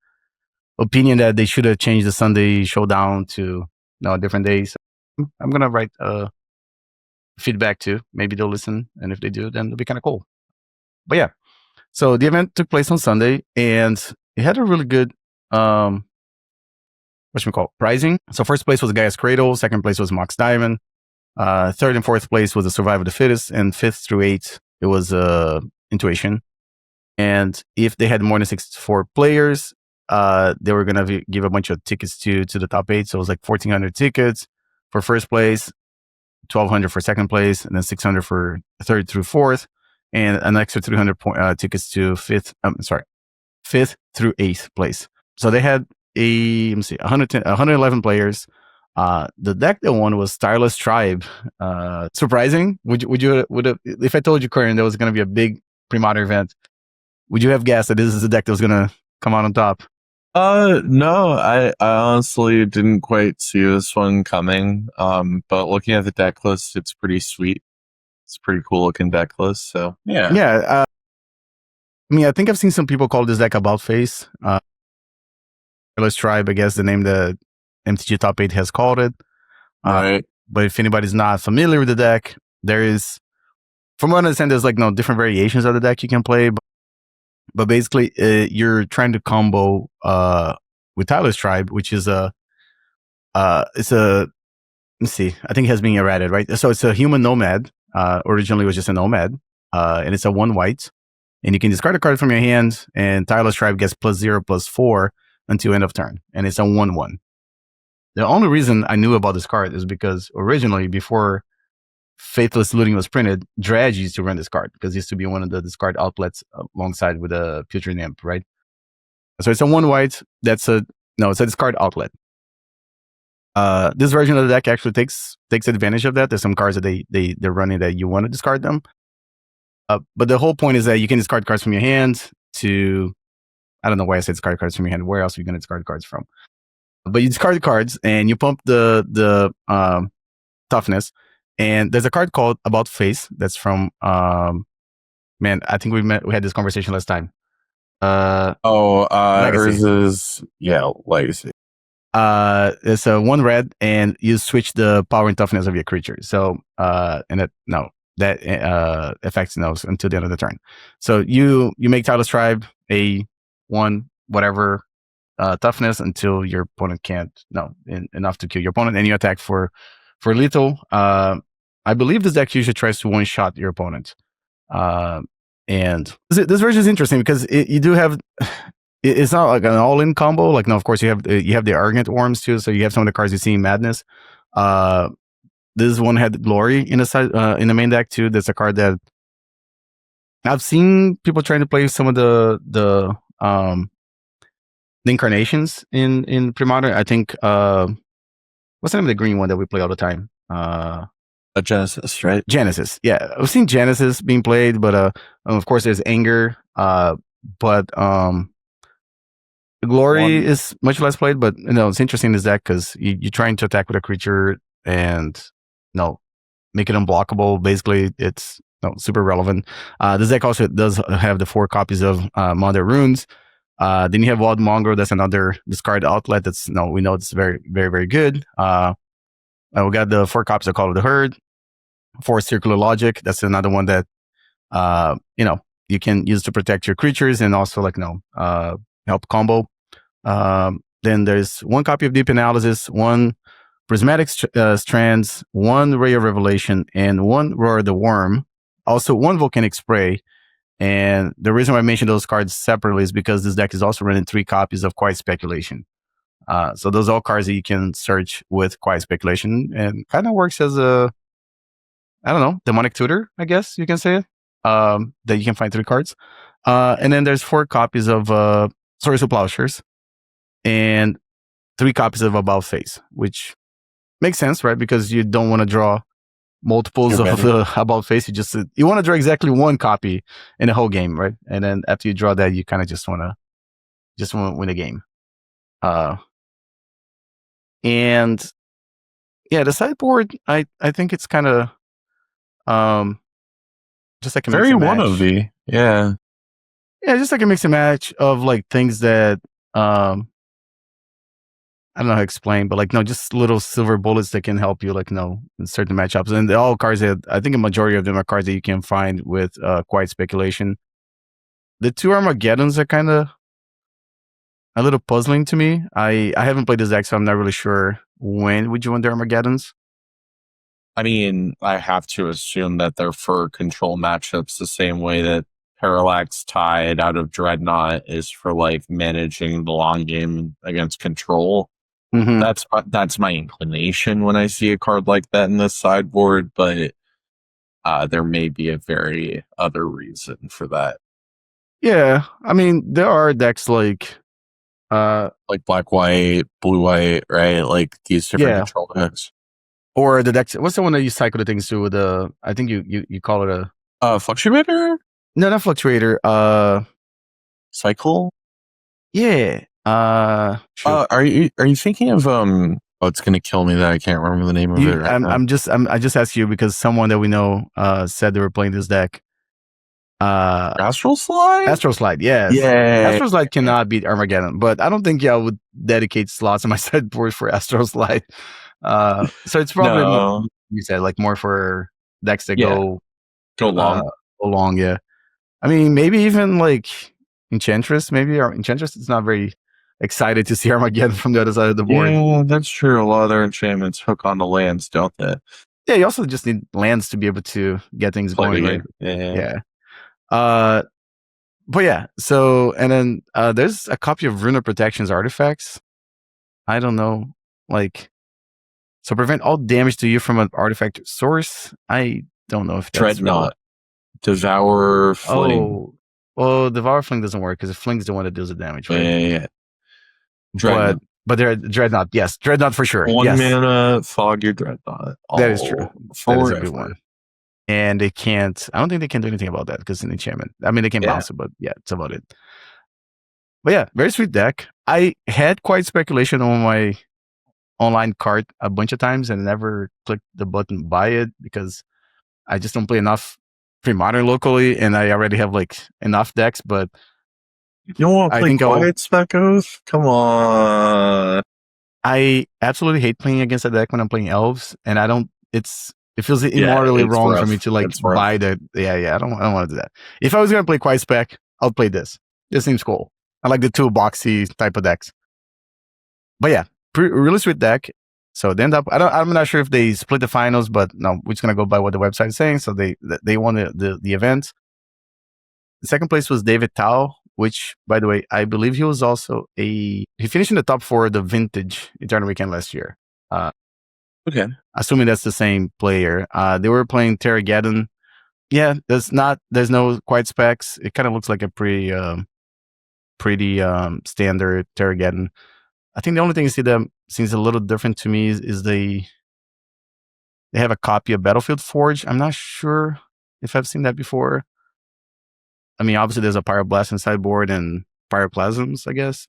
opinion that they should have changed the Sunday showdown to a different day. So I'm gonna write feedback too. Maybe they'll listen, and if they do, then it'll be kind of cool. But yeah, so the event took place on Sunday, and it had a really good pricing. So first place was Gaia's Cradle, second place was Mox Diamond, third and fourth place was the Survival of the Fittest, and fifth through eighth it was Intuition. And if they had more than 64 players, they were gonna give a bunch of tickets to the top eight. So it was like 1,400 tickets for first place, 1,200 for second place, and then 600 for third through fourth, and an extra 300 tickets to fifth through eighth place. So they had 111 players. The deck they won was Starless Tribe. Surprising? Would if I told you, Curran, there was going to be a big pre-modern event, would you have guessed that this is the deck that was going to come out on top? no, I honestly didn't quite see this one coming. But looking at the deck list, it's pretty sweet. It's a pretty cool looking deck list. So yeah, Yeah. I mean, I think I've seen some people call this deck About Face. Starless Tribe, I guess the name the MTG Top 8 has called it. right, But if anybody's not familiar with the deck, there is, from what I understand, there's like no different variations of the deck you can play. But basically, you're trying to combo with Tyler's Tribe, which is it's a, let's see, I think it has been errated, right? So it's a human nomad. Originally, it was just a nomad, and it's a 1 white. And you can discard a card from your hand, and Tyler's Tribe gets +0/+4 until end of turn. And it's a 1/1. The only reason I knew about this card is because originally, before Faithless Looting was printed, Dredge used to run this card because it used to be one of the discard outlets alongside with a Putrid Imp, right? So it's a 1 white. It's a discard outlet. This version of the deck actually takes advantage of that. There's some cards that they're running that you want to discard them. But the whole point is that you can discard cards from your hand to, I don't know why I said discard cards from your hand. Where else are you going to discard cards from? But you discard the cards and you pump the toughness. And there's a card called About Face that's from, man, I think we had this conversation last time. Legacy. Legacy. It's a 1 red, and you switch the power and toughness of your creature. So, that affects those until the end of the turn. So you make Tyler's Tribe a 1 whatever toughness until your opponent can't enough to kill your opponent, and you attack for lethal. I believe this deck usually tries to 1-shot your opponent. And this version is interesting because you do have. It's not like an all-in combo. Like, no, of course you have the Arrogant Worms too. So you have some of the cards you see in Madness. This one had Glory in the main deck too. That's a card that I've seen people trying to play some of the incarnations in Pre-Modern. I think what's the name of the green one that we play all the time? A Genesis, right? Genesis. Yeah, I've seen Genesis being played, but of course there's Anger. But Glory One. is much less played. But it's interesting is that because you're trying to attack with a creature and make it unblockable. Basically, it's super relevant. This deck also does have the 4 copies of Mother Runes. Then you have Wild Mongrel. That's another discard outlet. That's we know it's very, very, very good. We got the 4 copies of Call of the Herd, 4 Circular Logic. That's another one that you can use to protect your creatures and also help combo. Then there's 1 copy of Deep Analysis, 1 Prismatic Strands, 1 Ray of Revelation, and 1 Roar the Worm. Also 1 Volcanic Spray. And the reason why I mentioned those cards separately is because this deck is also running 3 copies of Quiet Speculation. So those are all cards that you can search with Quiet Speculation, and kind of works as a, I don't know, demonic tutor, I guess you can say it. That you can find 3 cards. And then there's 4 copies of Swords of Plowshares and 3 copies of About Face, which makes sense, right? Because you don't want to draw multiples of the About Face. You want to draw exactly 1 copy in the whole game, right? And then after you draw that, you kind of just want to win a game. And yeah, the sideboard, I think it's kind of just like a Very mix and match. wannabe. Yeah. Yeah, just like a mix and match of like things that I don't know how to explain, but just little silver bullets that can help you, in certain matchups. And they're all cards that I think a majority of them are cards that you can find with Quiet Speculation. The 2 Armageddons are kind of a little puzzling to me. I haven't played this deck, so I'm not really sure when would you want the Armageddons. I mean, I have to assume that they're for control matchups the same way that Parallax Tide out of Dreadnought is for managing the long game against control. Mm-hmm. That's my inclination when I see a card like that in this sideboard, but there may be a very other reason for that. Yeah, I mean there are decks like black white, blue white, right? Like these different control decks. Or the decks. What's the one that you cycle the things to? I think you call it a Fluctuator. No, not Fluctuator. Cycle. Yeah. Are you thinking of Oh, it's gonna kill me that I can't remember the name of it right now. I just asked you because someone that we know said they were playing this deck. Astral Slide? Astral Slide, yes. Yeah. Astral Slide cannot beat Armageddon, but I don't think I would dedicate slots on my sideboard for Astral Slide. So it's probably more, you said more for decks that go long. Go long, yeah. I mean, maybe even Enchantress, Enchantress is not very excited to see Armageddon from the other side of the board. Yeah, that's true. A lot of their enchantments hook on the lands, don't they? Yeah, you also just need lands to be able to get things going, right? Yeah. But yeah, so, and then there's a copy of Rune of Protection's artifacts. I don't know, so prevent all damage to you from an artifact source. I don't know if that's Dreadnought. Devour Fling. Oh, well, Devour Fling doesn't work because Fling's the one that deals the damage, right? Yeah. Dreadnought. But they're Dreadnought, yes. Dreadnought for sure. 1 mana, fog your Dreadnought. That is true. That is a good one. And I don't think they can do anything about that because it's an enchantment. I mean, they can bounce it, but yeah, it's about it. But yeah, very sweet deck. I had Quiet Speculation on my online cart a bunch of times and never clicked the button buy it because I just don't play enough Pre-Modern locally, and I already have enough decks, but you don't want to play Quiet Spec Oath? Come on. I absolutely hate playing against a deck when I'm playing Elves, and it feels immorally wrong for me to buy the. I don't want to do that. If I was gonna play Quiet Spec, I'll play this. This seems cool. I like the toolboxy type of decks. But yeah, really sweet deck. So they end up. I'm not sure if they split the finals, but no, we're just gonna go by what the website is saying. So they won the event. The second place was David Tao, which, by the way, I believe he was also he finished in the top 4 of the Vintage Eternal Weekend last year. Okay. Assuming that's the same player. They were playing Terrageddon. Yeah, there's no Quiet Specs. It kind of looks like a pretty standard Terrageddon. I think the only thing you see that seems a little different to me is the They have a copy of Battlefield Forge. I'm not sure if I've seen that before. I mean, obviously there's a Pyroblast and sideboard and Pyroclasms, I guess.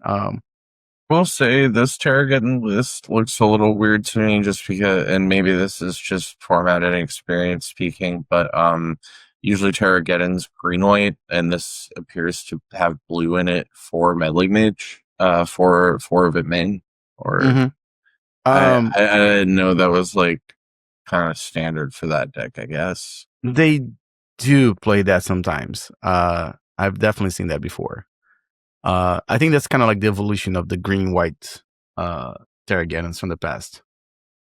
We'll say this Terrageddon list looks a little weird to me just because, and maybe this is just format and experience speaking, but usually Terrageddon's green white, and this appears to have blue in it for Meddling Mage, for of it main. Or Mhm. I didn't know that was like kind of standard for that deck, I guess. They do play that sometimes. I've definitely seen that before. I think that's kind of like the evolution of the green white Terrageddons from the past.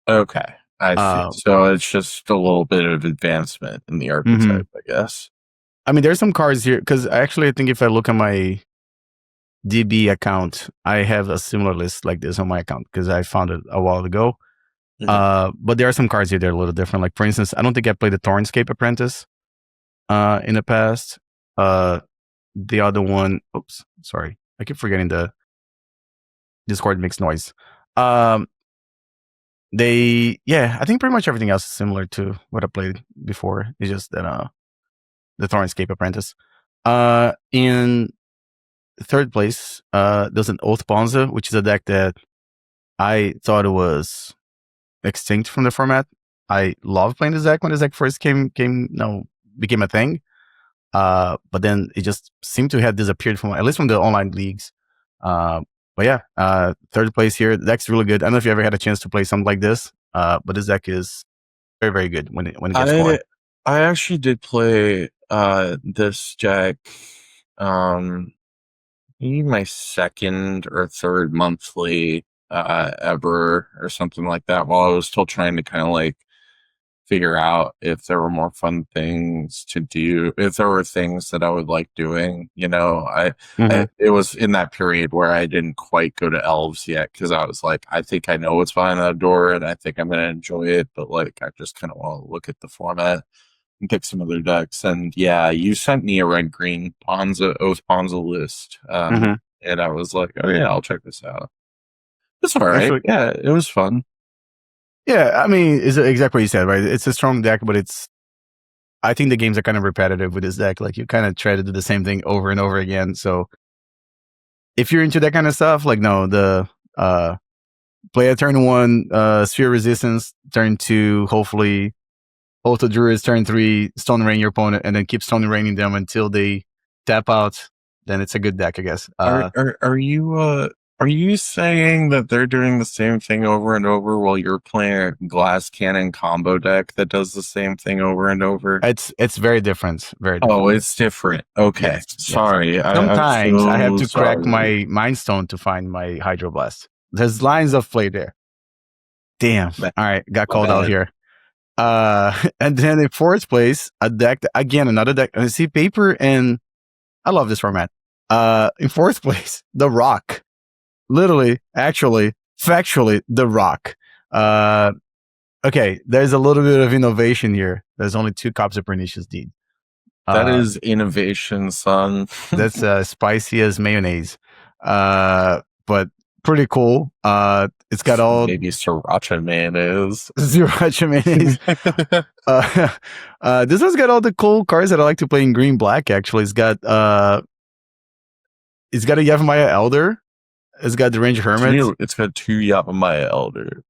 Okay, I see. So it's just a little bit of advancement in the archetype, I guess. I mean, there's some cards here because actually, I think if I look at my DB account, I have a similar list like this on my account because I found it a while ago. But there are some cards here that are a little different. Like for instance, I don't think I played the Thornscape Apprentice in the past. The other one, oops, sorry, I keep forgetting the Discord makes noise. I think pretty much everything else is similar to what I played before. It's just that the Thornscape Apprentice. In third place, there's an Oath Bonza, which is a deck that I thought it was extinct from the format. I love playing this deck when this deck first became a thing. But then it just seemed to have disappeared from at least from the online leagues. But yeah, third place here. The deck's really good. I don't know if you ever had a chance to play something like this, but this deck is very, very good when it gets going. I actually did play this deck maybe my second or third monthly ever or something like that, while I was still trying to kind of like figure out if there were more fun things to do, if there were things that I would like doing. It was in that period where I didn't quite go to elves yet because I was like, I think I know what's behind that door and I think I'm gonna enjoy it, but like I just kind of want to look at the format and pick some other decks. And yeah, you sent me a red green Oath Ponza list, and I was like, oh yeah, I'll check this out. It's all right. Actually, yeah, it was fun. Yeah, I mean, it's exactly what you said, right? It's a strong deck, but I think the games are kind of repetitive with this deck. Like you kind of try to do the same thing over and over again. So if you're into that kind of stuff, like the play a turn 1 Sphere Resistance, turn 2 hopefully Oath of Druids, turn 3 Stone Rain your opponent, and then keep Stone Raining them until they tap out, then it's a good deck, I guess. Are you saying that they're doing the same thing over and over while you're playing a Glass Cannon combo deck that does the same thing over and over? It's very different. Very different. Oh, it's different. Okay. Yes, sorry. Yes. Sometimes I have to crack my Mind Stone to find my Hydroblast. There's lines of play there. Damn. All right, got called out here. And then in fourth place, a deck, again, another deck. I see paper, and I love this format. In fourth place, The Rock. Literally, actually, factually, The Rock. Okay, there's a little bit of innovation here. There's only 2 copies of Pernicious Deed. That is innovation, son. That's spicy as mayonnaise. But pretty cool. It's got all maybe sriracha mayonnaise. Sriracha mayonnaise. This one's got all the cool cards that I like to play in green black. Actually, it's got a Yavimaya Elder. It's got the Range Hermit. It's got 2 Yavimaya Elder.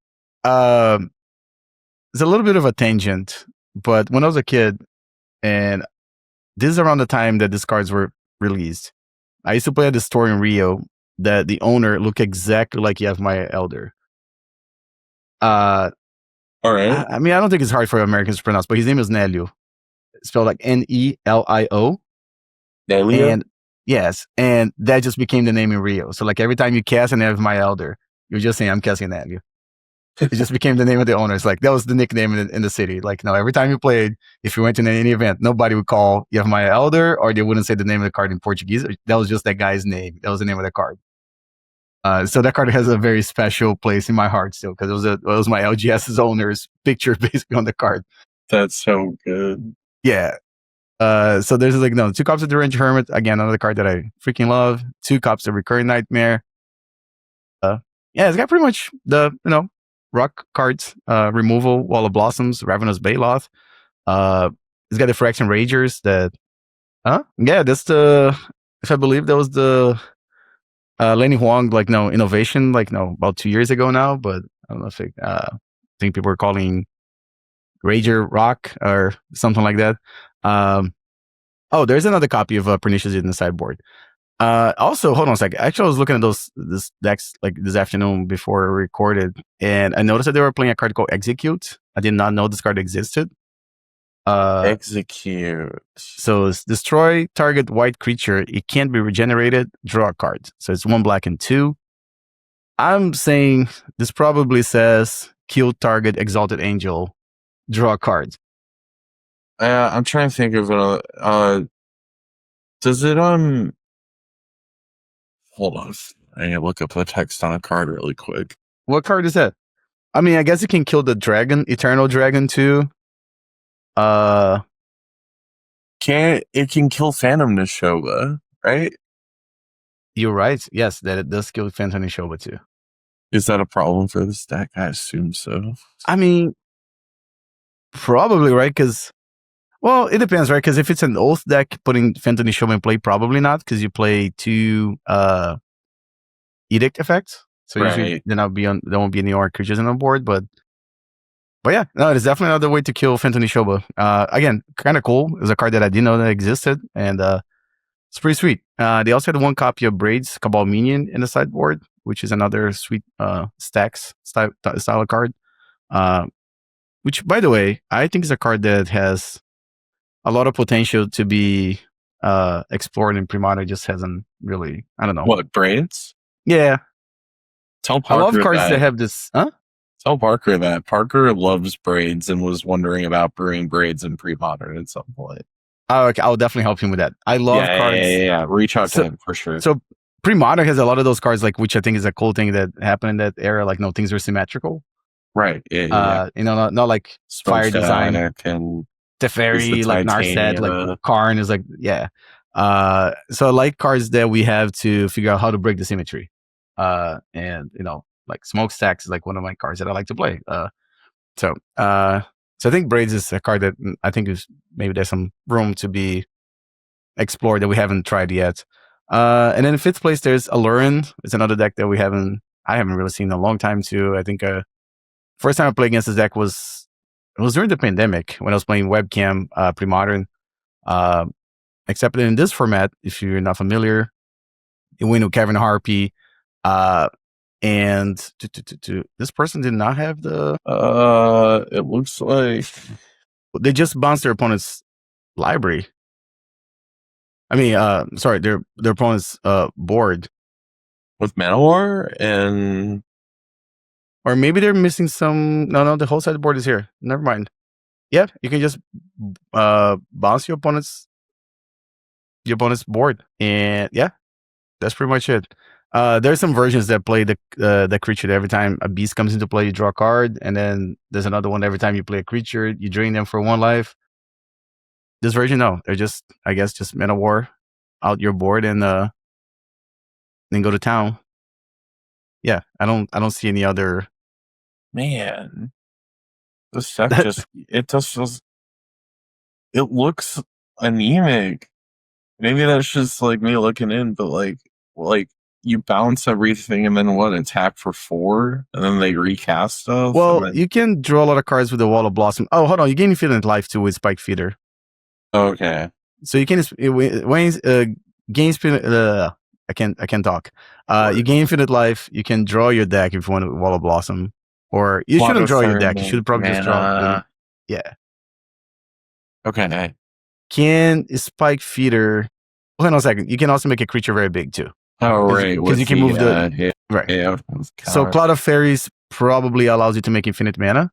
It's a little bit of a tangent, but when I was a kid, and this is around the time that these cards were released, I used to play at the store in Rio that the owner looked exactly like Yavimaya Elder. All right. I mean, I don't think it's hard for Americans to pronounce, but his name is Nelio. Spelled like Nelio. Nelio? And yes, and that just became the name in Rio. So like every time you cast an Yavimaya Elder, you're just saying, I'm casting Nelio. It just became the name of the owners. Like that was the nickname in the city. Like no, every time you played, if you went to any event, nobody would call Yavimaya Elder, or they wouldn't say the name of the card in Portuguese. That was just that guy's name. That was the name of the card. So that card has a very special place in my heart still because it was my LGS's owner's picture basically on the card. That's so good. Yeah. So there's 2 copies of the Range Hermit. Again, another card that I freaking love. 2 copies of Recurring Nightmare. Yeah, it's got pretty much the rock cards, removal, Wall of Blossoms, Ravenous Baloth. It's got the Phyrexian Ragers that, yeah, that's the, if I believe that was the Lenny Huang, like, no, innovation, like, no, about 2 years ago now, but I don't know if I think people were calling Rager Rock or something like that. Oh, there's another copy of Pernicious in the sideboard. Also, hold on a second. Actually, I was looking at this decks like this afternoon before we recorded, and I noticed that they were playing a card called Execute. I did not know this card existed. Execute. So it's destroy target white creature. It can't be regenerated. Draw a card. So it's 1 black and 2. I'm saying this probably says kill target Exalted Angel. Draw a card. I'm trying to think of does it hold on, I need to look up the text on a card really quick. What card is that? I mean, I guess it can kill the dragon, Eternal Dragon too. It can kill Phantom Nishoba, right? You're right. Yes, that it does kill Phantom Nishoba too. Is that a problem for this deck? I assume so. I mean, probably, right? Because, well, it depends, right? Because if it's an Oath deck, putting Phantom Nishoba in play, probably not, because you play 2 Edict effects. So usually there won't be any more creatures on the board, but yeah, no, it's definitely another way to kill Phantom Nishoba. Again, kind of cool. It was a card that I didn't know that existed, and it's pretty sweet. They also had 1 copy of Braids Cabal Minion in the sideboard, which is another sweet stacks style of card. Which, by the way, I think is a card that has a lot of potential to be explored in Pre-Modern. Just hasn't really, I don't know. What, Braids? Yeah. Tell Parker I love cards that have this, Tell Parker that. Parker loves Braids and was wondering about brewing Braids in Pre-Modern at some point. Oh, okay. I'll definitely help him with that. I love cards. Yeah. Reach out to him for sure. So Pre-Modern has a lot of those cards, like, which I think is a cool thing that happened in that era. Like, no, things were symmetrical. Right. Yeah. You know, not like Fire Design and Teferi, like Narset, like Curran is like, yeah. So I like cards that we have to figure out how to break the symmetry. And, you know, like Smokestacks is like one of my cards that I like to play. So I think Braids is a card that I think is maybe there's some room to be explored that we haven't tried yet. And then in 5th place, there's Allurin. It's another deck that I haven't really seen in a long time too. I think first time I played against this deck was during the pandemic when I was playing webcam Pre-Modern. Except that in this format, if you're not familiar, you win with Cavern Harpy. And this person did not have the. It looks like they just bounced their opponent's library. I mean, sorry, their opponent's board with Manowar, and or maybe they're missing some. No, the whole sideboard is here. Never mind. Yeah, you can just bounce your opponent's board, and yeah, that's pretty much it. There's some versions that play the creature that every time a beast comes into play, you draw a card, and then there's another one every time you play a creature, you drain them for 1 life. This version, no, they're just, I guess, just Mana War out your board and then go to town. Yeah, I don't see any other. Man, this deck it looks anemic. Maybe that's just like me looking in, but like you bounce everything and then attack for 4 and then they recast stuff. Well, you can draw a lot of cards with the Wall of Blossom. Oh, hold on, you gain Infinite Life too with Spike Feeder. Okay. So you can gain I can't talk. You gain Infinite Life. You can draw your deck if you want a Wall of Blossom, or you shouldn't draw your deck. You should probably just draw. Yeah. Okay. Can Spike Feeder? Hold on a second. You can also make a creature very big too. Oh, right. Because you can move the right. Yeah. So Cloud of Fairies probably allows you to make infinite mana.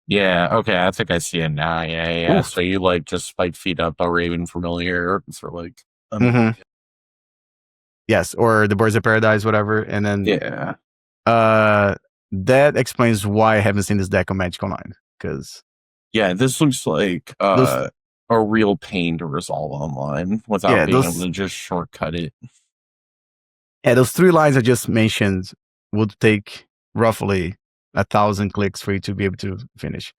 Yeah. Okay. I think I see it now. Yeah. Oof. So you like just Spike Feed up a Raven Familiar for like. Yes, or the Birds of Paradise, whatever, and then yeah. That explains why I haven't seen this deck on Magic Online. Because this looks like a real pain to resolve online without being able to just shortcut it. Yeah, those 3 lines I just mentioned would take roughly 1,000 clicks for you to be able to finish.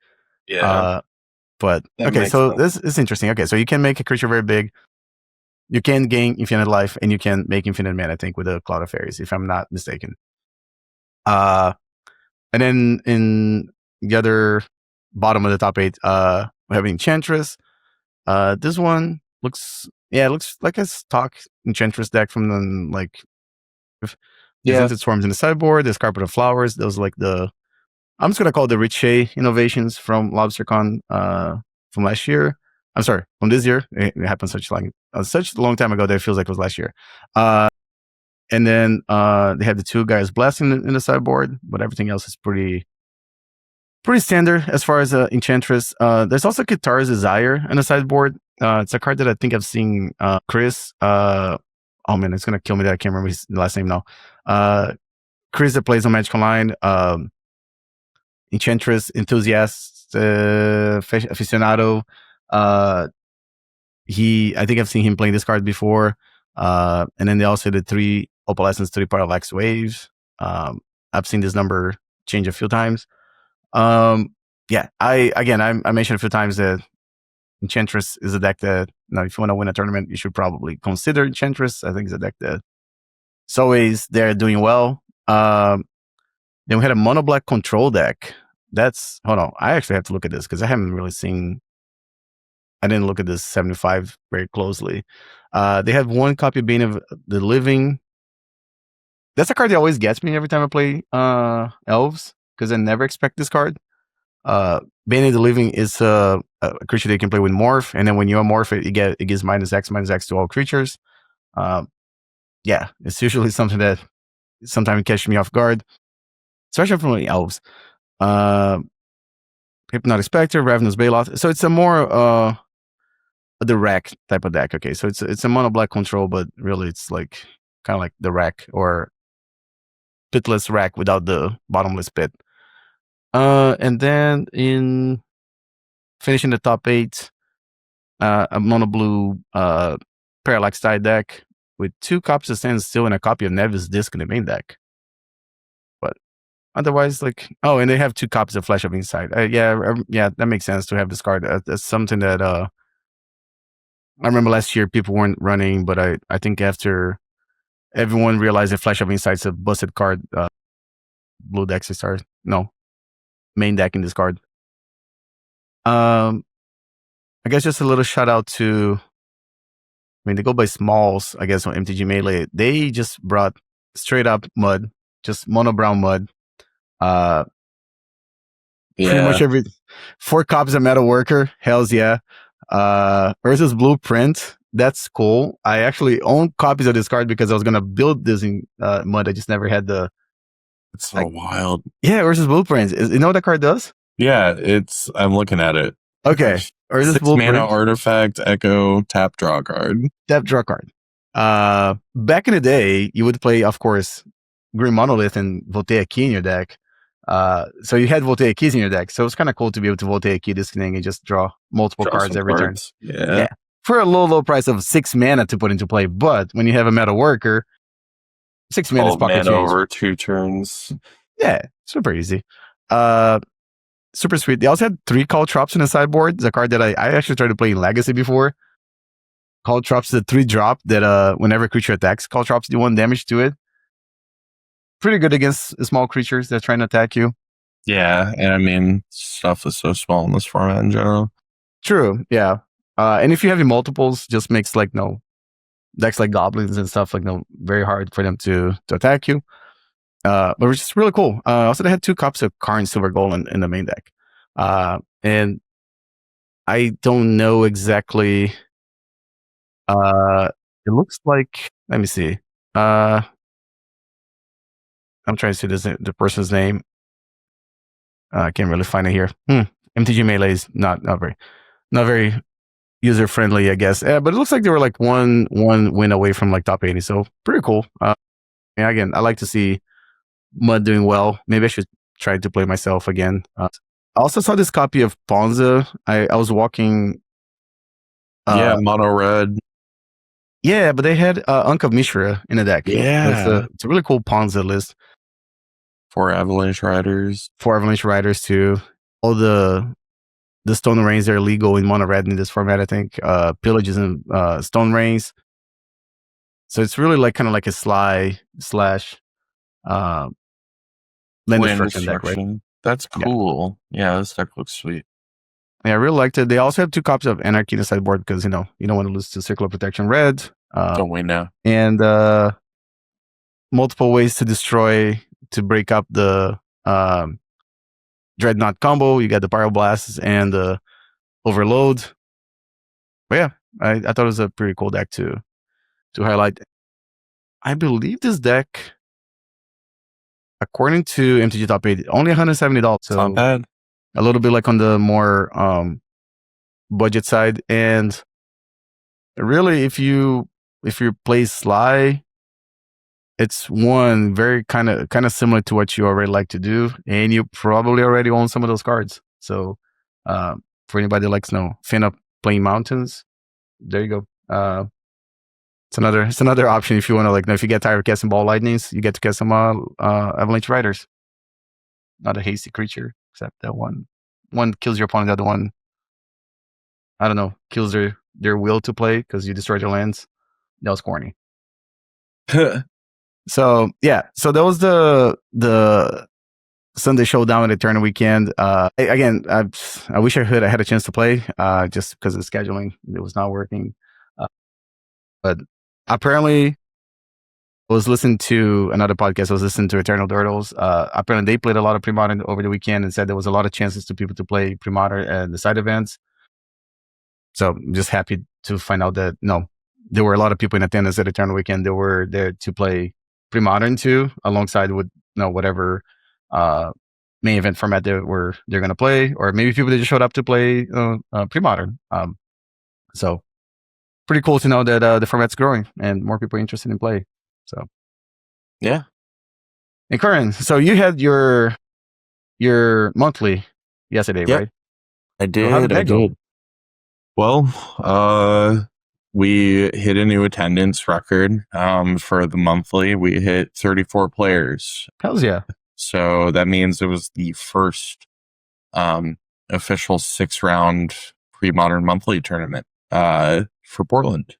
Yeah, But that okay, makes so sense. this is interesting. Okay, so you can make a creature very big. You can gain infinite life, and you can make infinite mana, I think, with the Cloud of Fairies, if I'm not mistaken. And then in the other bottom of the top 8, we have Enchantress. This one looks like a stock Enchantress deck from the like Yeah, presented swarms in the sideboard. There's Carpet of Flowers. Those like the I'm just gonna call it the Riche innovations from LobsterCon from last year. I'm sorry, from this year. It happened such a long time ago that it feels like it was last year. And then they have the two guys blessing in the sideboard, but everything else is pretty standard as far as Enchantress. There's also Kitar's Desire in the sideboard. It's a card that I think I've seen Chris. Oh man, it's gonna kill me that I can't remember his last name now. Chris that plays on Magic Online. Enchantress enthusiast aficionado. I think I've seen him playing this card before. And then they also did 3 Opalescence, 3 Parallax Waves. I've seen this number change a few times. Yeah, I mentioned a few times that Enchantress is a deck that, if you want to win a tournament, you should probably consider Enchantress. I think it's a deck that it's always there doing well. Then we had a mono black control deck. Hold on. I actually have to look at this because I haven't really seen. I didn't look at this 75 very closely. They have 1 copy of Bane of the Living. That's a card that always gets me every time I play Elves because I never expect this card. Bane of the Living is a creature that you can play with Morph, and then when you morph it, it gives -X to all creatures. Yeah, it's usually something that sometimes catches me off guard, especially from the Elves. Hypnotic Spectre, Ravenous Bailout. So it's a more the rack type of deck. Okay, so it's a mono black control, but really it's like kind of like the rack or pitless rack without the bottomless pit. And then in finishing the top 8, a mono blue Parallax tie deck with 2 copies of Stand Still and a copy of Nevis Disc in the main deck. But otherwise, and they have 2 copies of Flash of Insight. Yeah, that makes sense to have this card. That's something that I remember last year people weren't running, but I think after everyone realized that Flash of Insight's a busted card, blue decks start main deck in this card. I guess just a little shout out to, they go by Smalls, I guess, on MTG Melee. They just brought straight up mud, just mono brown mud. Pretty much 4 copies of Metal Worker. Hells yeah. Urza's Blueprint. That's cool. I actually own copies of this card because I was gonna build this in mud. I just never had the. it's so wild. Yeah, Urza's Blueprint. You know what that card does? Yeah, I'm looking at it. Okay. Urza's 6 Blueprint. mana artifact, echo, tap, draw card. Tap, draw card. Back in the day, you would play, of course, Green Monolith and Voltaic Key in your deck. So you had Voltaic Keys in your deck. So it's kind of cool to be able to Voltaic Key this thing and just draw multiple cards every turn. Yeah. For a low price of 6 mana to put into play. But when you have a Metal Worker, 6 mana is pocket mana change. over 2 turns. Yeah, super easy. Super sweet. They also had 3 Caltrops in the sideboard. It's a card that I actually tried to play in Legacy before. Caltrops is a 3-drop that whenever a creature attacks, Caltrops do 1 damage to it. Pretty good against small creatures that are trying to attack you. Yeah, and stuff is so small in this format in general. True, yeah. And if you have multiples, just makes decks like goblins and stuff very hard for them to attack you. But it's just really cool. Also, they had 2 copies of Karn Silver Golem in the main deck. And I don't know exactly. It looks like, let me see. I'm trying to see the person's name. I can't really find it here. MTG Melee is not very user friendly, I guess. But it looks like they were one win away from top 80, so pretty cool. And again, I like to see Mud doing well. Maybe I should try to play myself again. I also saw this copy of Ponza. I was walking. Mono red. Yeah, but they had Ankh of Mishra in the deck. Yeah, it's a really cool Ponza list. 4 Avalanche Riders. 4 Avalanche Riders too. All the Stone Rains are legal in mono red in this format, I think. Pillages and Stone Rains. So it's really like kind of like a sly slash uh, land Land destruction deck, right? destruction. That's Yeah. cool. Yeah, this deck looks sweet. Yeah, I really liked it. They also have 2 copies of Anarchy in the sideboard because, you don't want to lose to Circle of Protection Red. Don't wait now. And multiple ways to destroy, to break up the Dreadnought combo. You got the Pyroblast and the Overload. But yeah, I thought it was a pretty cool deck to highlight. I believe this deck, according to MTG Top 8, only $170. It's not bad. A little bit like on the more budget side. And really, if you play Sly, it's one very kind of similar to what you already like to do, and you probably already own some of those cards. So for anybody that likes fan of playing Mountains, there you go. It's another option if you want to, like, if you get tired of casting Ball Lightnings, you get to cast some Avalanche Riders. Not a hasty creature, except that one kills your opponent, the other one, I don't know, kills their will to play because you destroyed their lands. That was corny. So yeah, so that was the Sunday Showdown at Eternal Weekend. Again, I wish I had a chance to play, just because of the scheduling, it was not working. But apparently, I was listening to another podcast. I was listening to Eternal Turtles. Apparently, they played a lot of Pre-Modern over the weekend and said there was a lot of chances to people to play Pre-Modern at the side events. So I'm just happy to find out that there were a lot of people in attendance at Eternal Weekend. They were there to play Pre-Modern too, alongside with whatever main event format they're going to play, or maybe people that just showed up to play Pre-Modern. So pretty cool to know that the format's growing and more people are interested in play. So yeah. And Curran, so you had your monthly yesterday, Yep. right? I did. So how did that go? Well, we hit a new attendance record for the monthly. We hit 34 players. Hells yeah. So that means it was the first official 6-round Pre-Modern monthly tournament for Portland.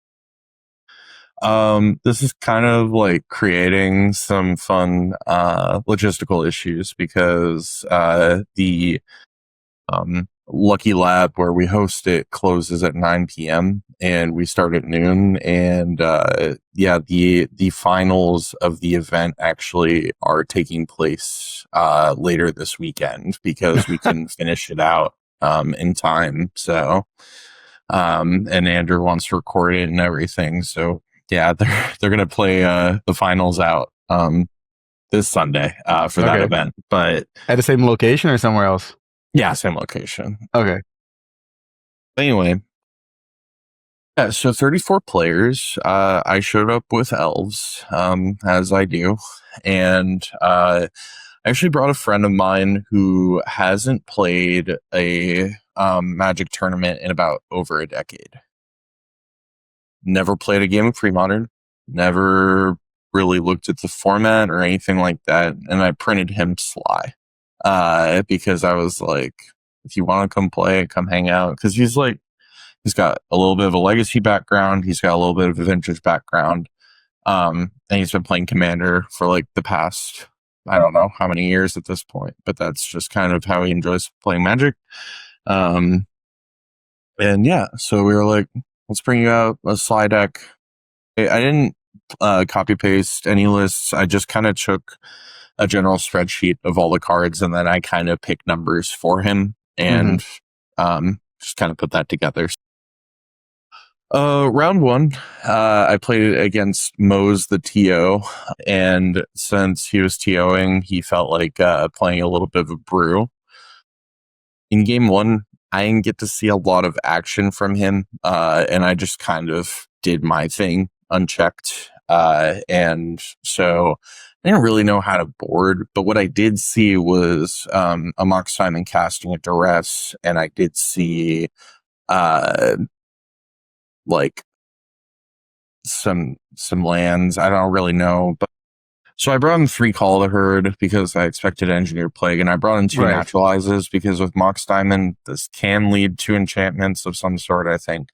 This is kind of like creating some fun logistical issues because the Lucky Lab where we host it closes at 9 p.m. and we start at noon. And the finals of the event actually are taking place later this weekend because we couldn't finish it out in time. So and Andrew wants to record it and everything. So yeah, they're gonna play the finals out this Sunday for that event. But at the same location or somewhere else? Yeah, same location. Okay. Anyway, yeah, so 34 players. I showed up with elves, as I do, and I actually brought a friend of mine who hasn't played a Magic tournament in about over a decade. Never played a game of Pre-Modern, never really looked at the format or anything like that, and I printed him Sly because I was like, if you want to come play, come hang out, because he's got a little bit of a legacy background, he's got a little bit of a vintage background, and he's been playing Commander for like the past, I don't know how many years at this point, but that's just kind of how he enjoys playing Magic. And yeah, so we were like, let's bring you out a Sly deck. I didn't copy paste any lists. I just kind of took a general spreadsheet of all the cards and then I kind of picked numbers for him and just kind of put that together. Round one, I played against Mose the TO, and since he was TOing, he felt like playing a little bit of a brew. In game one, I didn't get to see a lot of action from him, and I just kind of did my thing unchecked. And so I didn't really know how to board, but what I did see was a Mock Simon casting a Duress, and I did see like some lands. I don't really know, but So I brought in 3 Call of the Herd because I expected Engineered Plague, and I brought in 2 Right. Naturalizes because with Mox Diamond, this can lead to enchantments of some sort, I think.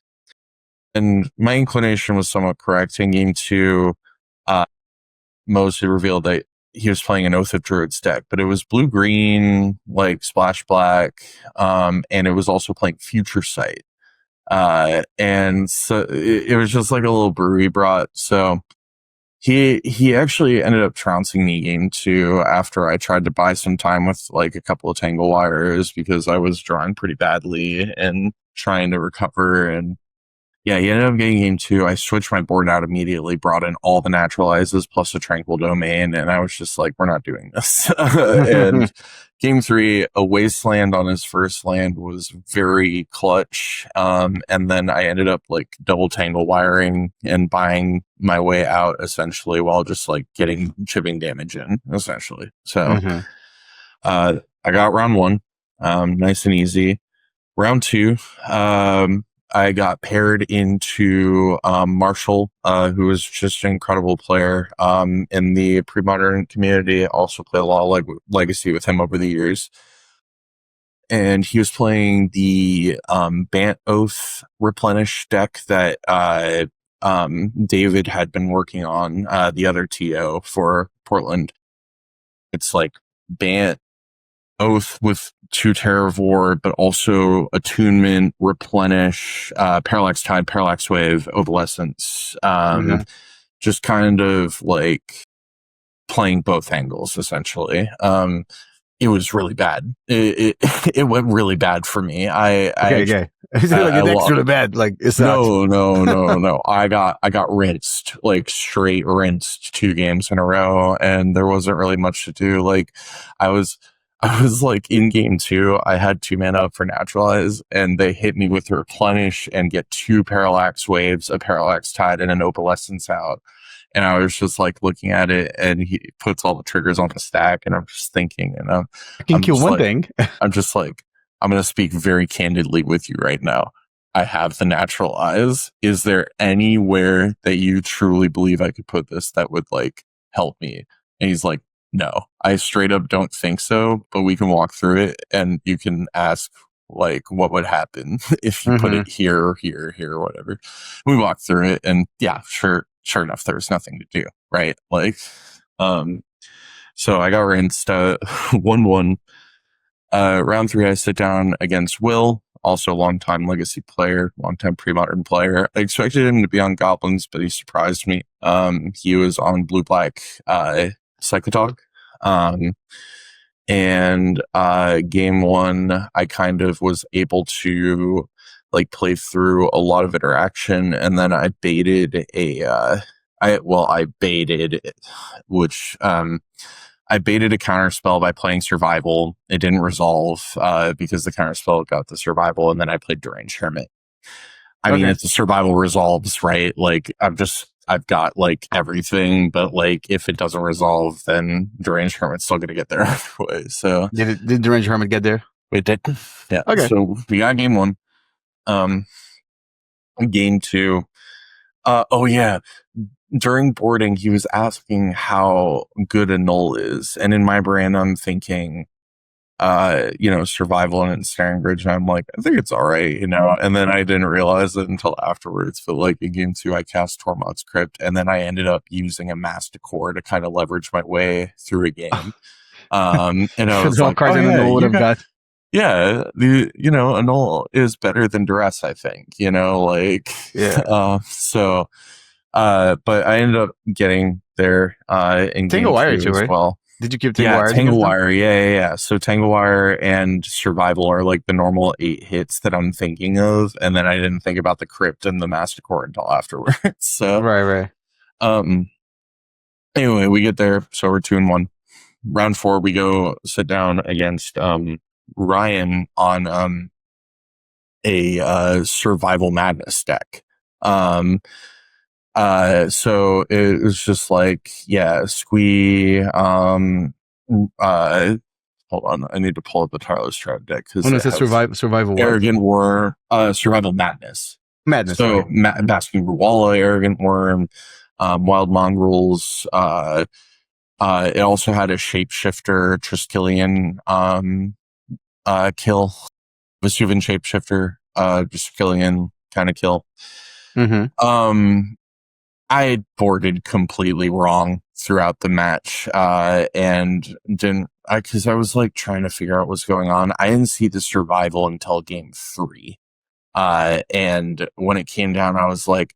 And my inclination was somewhat correct. In game 2, Mose had revealed that he was playing an Oath of Druids deck, but it was blue-green, like Splash Black, and it was also playing Future Sight. And so it was just like a little brew he brought. So he actually ended up trouncing me game 2 after I tried to buy some time with like a couple of Tangle Wires because I was drawing pretty badly and trying to recover. And yeah, he ended up getting game 2. I switched my board out immediately, brought in all the Naturalizes plus a Tranquil Domain, and I was just like, we're not doing this. And game 3, a Wasteland on his first land was very clutch. And then I ended up like double Tangle Wiring and buying my way out essentially while just like getting chipping damage in, essentially. So I got round 1, nice and easy. Round 2, I got paired into Marshall, who was just an incredible player in the pre-modern community. Also played a lot of Legacy with him over the years. And he was playing the Bant Oath Replenish deck that David had been working on, the other TO for Portland. It's like Bant Oath with 2 Terravore, but also Attunement, Replenish, Parallax Tide, Parallax Wave, Opalescence. Just kind of like playing both angles, essentially. It was really bad. It went really bad for me. Okay. Is it like your deck's really bad? Like it sucks. No. I got rinsed, like straight rinsed 2 games in a row, and there wasn't really much to do. Like I was like in game 2, I had 2 mana up for Naturalize, and they hit me with Replenish and get 2 Parallax Waves, a Parallax Tide, and an Opalescence out. And I was just like looking at it, and he puts all the triggers on the stack, and I'm just thinking, and I can kill one thing. I'm just like, I'm going to speak very candidly with you right now. I have the Naturalize. Is there anywhere that you truly believe I could put this that would like help me? And he's like, no, I straight up don't think so, but we can walk through it and you can ask like what would happen if you put it here, here, whatever. We walked through it, and yeah, sure enough, there was nothing to do, right? Like, so I got rinsed 1-1. Round 3, I sit down against Will, also a longtime Legacy player, longtime pre-modern player. I expected him to be on Goblins, but he surprised me. He was on Blue-Black Psychotalk. And game 1, I kind of was able to like play through a lot of interaction, and then I baited I baited a counter spell by playing Survival. It didn't resolve because the counter spell got the Survival, and then I played Deranged Hermit. I mean, it's a Survival resolves, right? Like I've got like everything, but like if it doesn't resolve, then Deranged Hermit's still gonna get there anyway. So did Deranged Hermit get there? It did. Yeah. Okay. So we got game 1. Game 2. Oh yeah. During boarding, he was asking how good a null is, and in my brain, I'm thinking, Survival and Ensnaring Bridge, and I'm like, I think it's all right, and then I didn't realize it until afterwards, but like in game 2, I cast Tormod's Crypt, and then I ended up using a Masticore to kind of leverage my way through a game. And I was like, oh, yeah, null would have got. Yeah, a null is better than duress, I think, Yeah. But I ended up getting there in Tangle game Wire 2 too, as right? well. Did you keep Tangle Wire? Tangle Wire, yeah. So Tangle Wire and Survival are like the normal 8 hits that I'm thinking of, and then I didn't think about the Crypt and the Masticore until afterwards. So right. Anyway, we get there, so we're 2-1. Round 4, we go sit down against Ryan on a Survival Madness deck. So it was just like, yeah, Squee, hold on, I need to pull up the Tireless Trout deck because it says survival what? Arrogant Worm, Survival Madness. So Basking Ruwala, Arrogant Worm, Wild Mongrels, It also had a shapeshifter Triskelion kill, Vesuvian shapeshifter Triskelion kind of kill. Mm-hmm. I boarded completely wrong throughout the match, and didn't, because I was like trying to figure out what's going on. I didn't see the survival until game 3. And when it came down, I was like,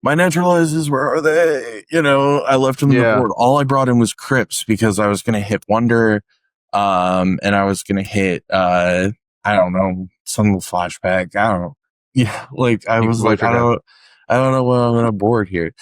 my naturalizes, where are they? I left them in the Yeah. board. All I brought in was Crypts because I was going to hit Wonder, and I was going to hit, I don't know, some flashback. I don't know. Yeah, like I You was completely like, forgot. I don't know what I'm going to board here.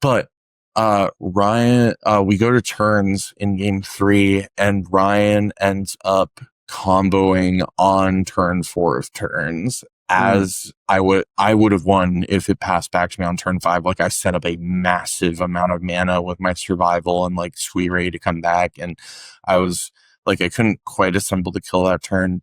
But Ryan, we go to turns in game 3, and Ryan ends up comboing on turn 4 of turns, as I would have won if it passed back to me on turn 5. Like, I set up a massive amount of mana with my survival and like sweet ready to come back, and I was like, I couldn't quite assemble to kill that turn,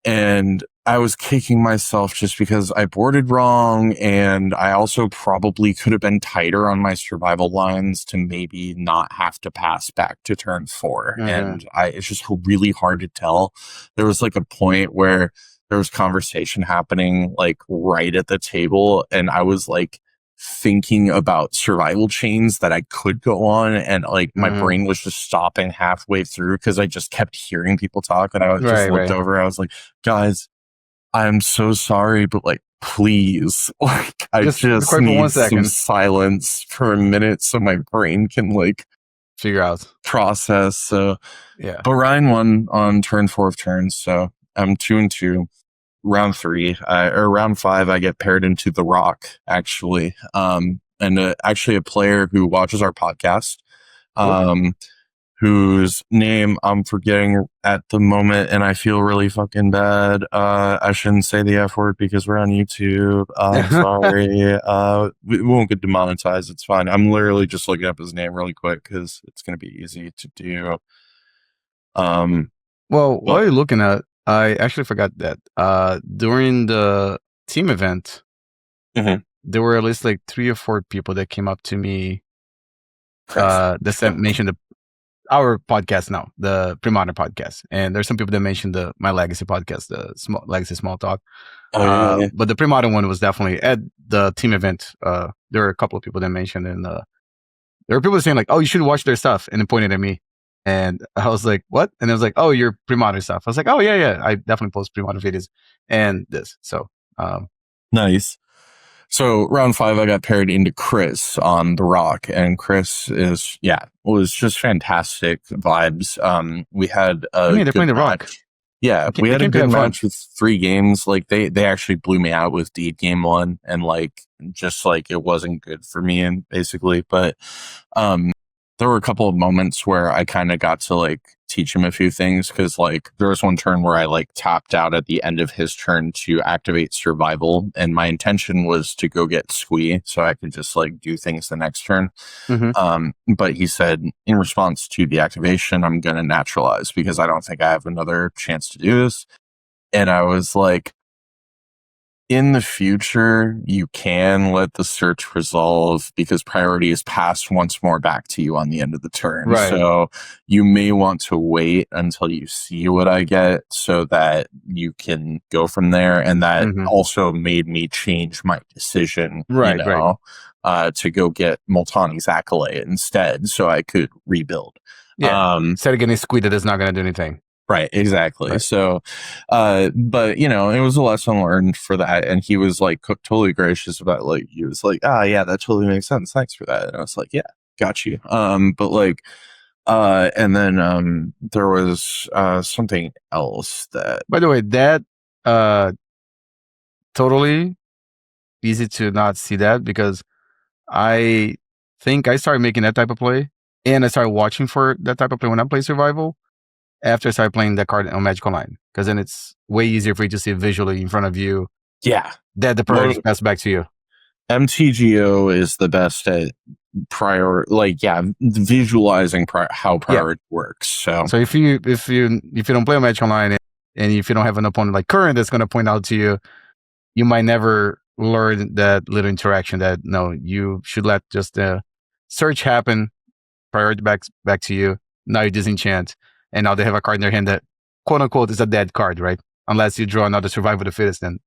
and I was kicking myself just because I boarded wrong, and I also probably could have been tighter on my survival lines to maybe not have to pass back to turn 4. Mm-hmm. And it's just really hard to tell. There was like a point where there was conversation happening like right at the table, and I was like thinking about survival chains that I could go on, and like my Mm-hmm. brain was just stopping halfway through because I just kept hearing people talk, and I was just looked Right. over. I was like, guys, I'm so sorry, but like, please, like, I Just be just quiet for one need some second. silence for a minute so my brain can like Figure out. process. So, Yeah. but Ryan won on turn 4 of turns, so I'm 2-2. Round 3, or round 5, I get paired into The Rock, actually, and actually a player who watches our podcast, Cool. whose name I'm forgetting at the moment, and I feel really fucking bad. I shouldn't say the F word because we're on YouTube. I'm sorry. We won't get demonetized. It's fine. I'm literally just looking up his name really quick because it's gonna be easy to do. Well, while But you're looking at, I actually forgot that during the team event, Mhm. there were at least like 3 or 4 people that came up to me mentioned our podcast now, the Premodern podcast, and there's some people that mentioned my Legacy podcast, the Legacy Small Talk. Oh yeah. But the Premodern one was definitely at the team event. There were a couple of people that mentioned, and there were people saying like, "Oh, you should watch their stuff," and then pointed at me, and I was like, "What?" And it was like, "Oh, your Premodern stuff." I was like, "Oh yeah, I definitely post Premodern videos and this." So, Nice. So round 5, I got paired into Chris on The Rock, and Chris was just fantastic vibes. We had I a mean, they're playing good the Rock. match. Yeah, we They had a came to good have fun. match with 3 games. Like they actually blew me out with Deed game 1, and like just like it wasn't good for me, and basically, but um there were a couple of moments where I kind of got to like teach him a few things, because like there was one turn where I like tapped out at the end of his turn to activate survival, and my intention was to go get Squee so I could just like do things the next turn. Mm-hmm. But he said, in response to the activation, I'm gonna naturalize because I don't think I have another chance to do this. And I was like, in the future, you can let the search resolve because priority is passed once more back to you on the end of the turn. Right. So you may want to wait until you see what I get so that you can go from there. And that also made me change my decision, Right. to go get Multani's Acolyte instead so I could rebuild. Yeah. Instead of getting Squee that is not going to do anything. Right, exactly. Right. So, but it was a lesson learned for that, and he was like totally gracious about, like, he was like, yeah, that totally makes sense. Thanks for that. And I was like, yeah, got you. But like, and then there was something else that. By the way, that totally easy to not see that, because I think I started making that type of play, and I started watching for that type of play when I play survival after I started playing that card on Magic Online, because then it's way easier for you to see visually in front of you. Yeah, that the priority passes back to you. MTGO is the best at visualizing how priority works. So if you don't play on Magic Online, and if you don't have an opponent like Curran that's going to point out to you, you might never learn that little interaction that no, you should let just the search happen, priority back to you. Now you disenchant, and now they have a card in their hand that, quote unquote, is a dead card, right? Unless you draw another survival of the fittest, then.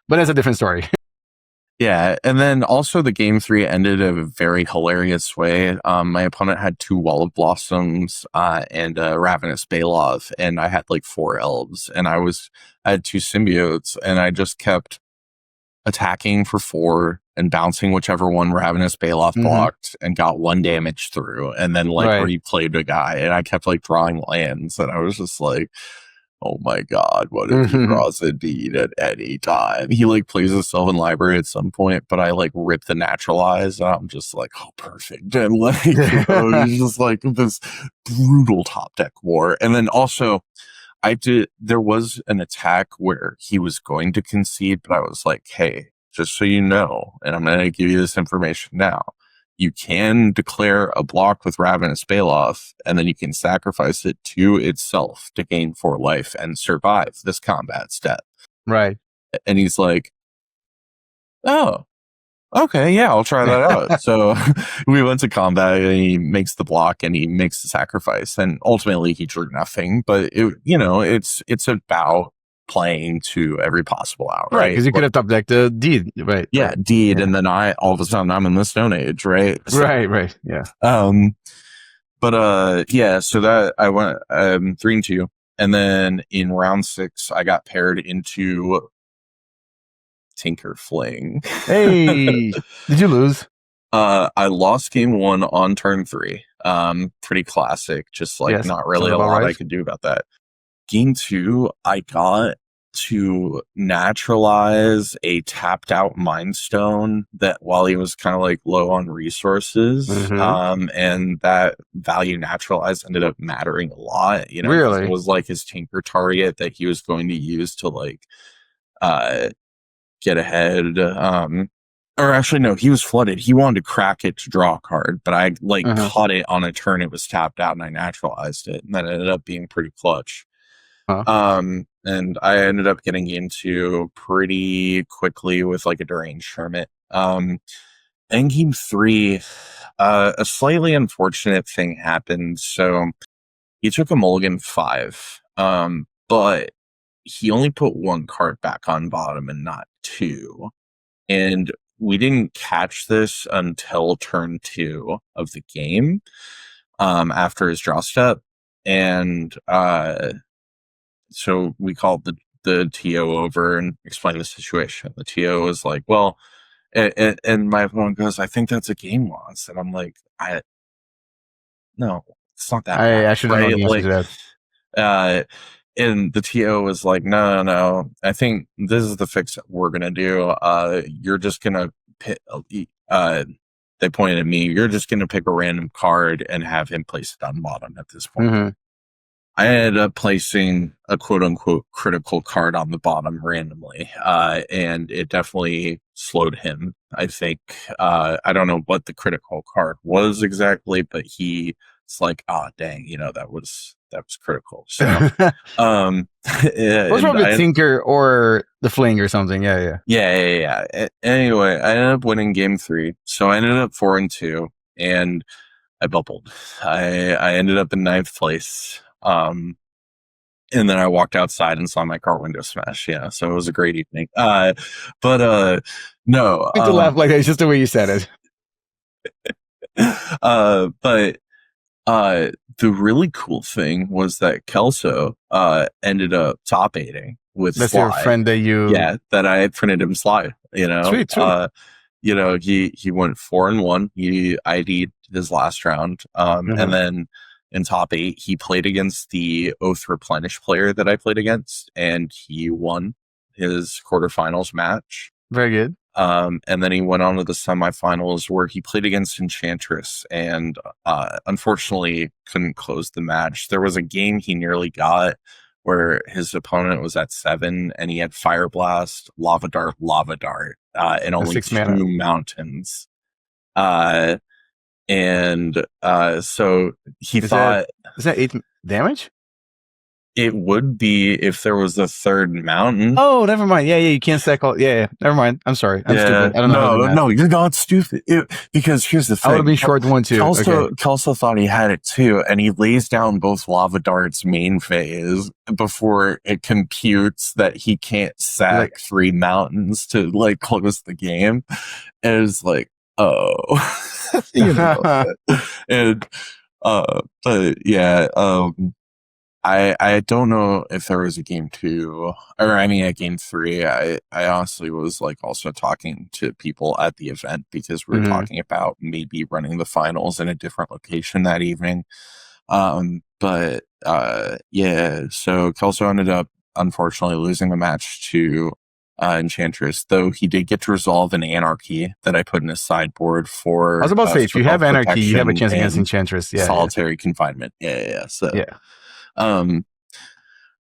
But that's a different story. Yeah, and then also the game three ended a very hilarious way. My opponent had two Wall of Blossoms and a Ravenous Balov, and I had like four elves, and I had two symbiotes, and I just kept attacking for four and bouncing whichever one Ravenous Balov Mm-hmm. blocked and got one damage through, and then like Right. replayed a guy, and I kept like drawing lands, and I was just like, oh my god, what if he Mm-hmm. draws a deed at any time? He like plays a Sylvan Library at some point, but I like rip the Naturalize, and I'm just like, oh, perfect. And like, it's just like this brutal top deck war. And then also, there was an attack where he was going to concede, but I was like, hey, just so you know, and I'm going to give you this information now. You can declare a block with Ravenous Baloth, and then you can sacrifice it to itself to gain 4 life and survive this combat step. Right. And he's like, oh, okay, yeah, I'll try that out. So we went to combat, and he makes the block, and he makes the sacrifice, and ultimately he drew nothing. But it's about playing to every possible out, Right, right? because you could have top decked the deed. Right. Yeah, Right. deed, Yeah. and then all of a sudden I'm in the Stone Age, right? So, Right. Yeah. Yeah, so that I went 3-2, and then in round 6 I got paired into Tinker Fling. Hey, did you lose? I lost game 1 on turn 3. Pretty classic, just like Yes. not really Sounds a about lot I right. could do about that. Game 2, I got to naturalize a tapped out Mind Stone that while he was kind of like low on resources, Mm-hmm. and that value naturalized ended up mattering a lot, because it Really? was like his tinker target that he was going to use to like uh get ahead. Or actually no, he was flooded. He wanted to crack it to draw a card, but I like Uh-huh. caught it on a turn it was tapped out and I naturalized it, and that ended up being pretty clutch. Huh. And I ended up getting into pretty quickly with like a deranged hermit. In game 3, a slightly unfortunate thing happened. So he took a mulligan 5, but he only put 1 card back on bottom and not 2. And we didn't catch this until turn 2 of the game, after his draw step. And so we called the TO over and explained the situation. The TO was like, well, and my opponent goes, I think that's a game loss. And I'm like, no, it's not that bad, I should have known right? the answer to Like, that. uh, and the TO was like, no, I think this is the fix that we're going to do. You're just going to pick, they pointed at me, you're just going to pick a random card and have him place it on bottom at this point. Mm-hmm. I ended up placing a quote unquote critical card on the bottom randomly. And it definitely slowed him. I think, I don't know what the critical card was exactly, but he's like, ah, dang, that was critical. So, It was and probably I, Tinker or the Fling or something. Yeah. yeah. Anyway, I ended up winning game 3. So I ended up 4-2, and I bubbled. I ended up in 9th place. And then I walked outside and saw my car window smash. Yeah, so it was a great evening. No, To laugh like that. It's just the way you said it. but the really cool thing was that Kelso ended up top 8ing with That's your Sly. friend that you. Yeah, that I had printed him Sly. Sweet. He went 4-1. He ID'd his last round. And then in top 8, he played against the Oath Replenish player that I played against, and he won his quarterfinals match. Very good. And then he went on to the semifinals where he played against Enchantress and unfortunately couldn't close the match. There was a game he nearly got where his opponent was at 7 and he had Fire Blast, Lava Dart, and only 6 2 mana. mountains. So he Is thought that 8 damage? It would be if there was a third mountain. Oh, never mind. Yeah, you can't stack all. Yeah, never mind. I'm sorry. I'm Yeah, stupid. I don't know how to do no, math. no, you're not stupid. Because here's the I would have thing: been short one too. Okay. Kelso thought he had it too, and he lays down both Lava Dart's main phase before it computes that he can't Like, sack 3 mountains to like close the game. And it's like, oh, and but yeah, I don't know if there was a game 2, or I mean a game 3. I honestly was like also talking to people at the event because we were mhm. talking about maybe running the finals in a different location that evening. But yeah, so Kelso ended up unfortunately losing the match to Enchantress, though he did get to resolve an anarchy that I put in his sideboard I was for about to say, if you have anarchy, you have a protection chance against and Enchantress. Yeah, solitary confinement. Yeah. So, yeah. um,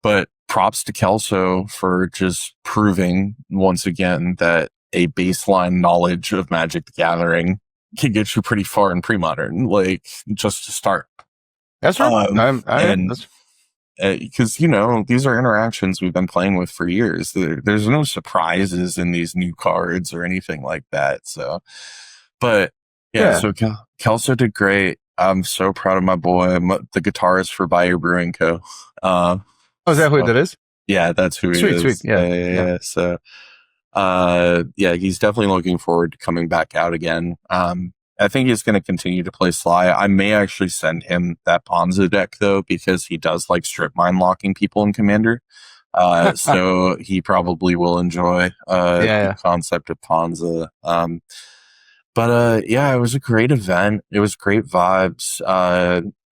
but props to Kelso for just proving once again that a baseline knowledge of Magic the Gathering can get you pretty far in pre-modern, like just to start. That's true. And That's because these are interactions we've been playing with for years. There's no surprises in these new cards or anything like that. So, but yeah, yeah. so Kelso did great. I'm so proud of my boy, the guitarist for Bayou Brewing Co. Oh, is that who So that is? yeah, that's who he Sweet. is. Yeah, yeah. So, yeah, he's definitely looking forward to coming back out again. I think he's going to continue to play Sly. I may actually send him that Ponza deck though, because he does like strip mine locking people in Commander. So he probably will enjoy the Yeah. concept of Ponza. But yeah, it was a great event. It was great vibes.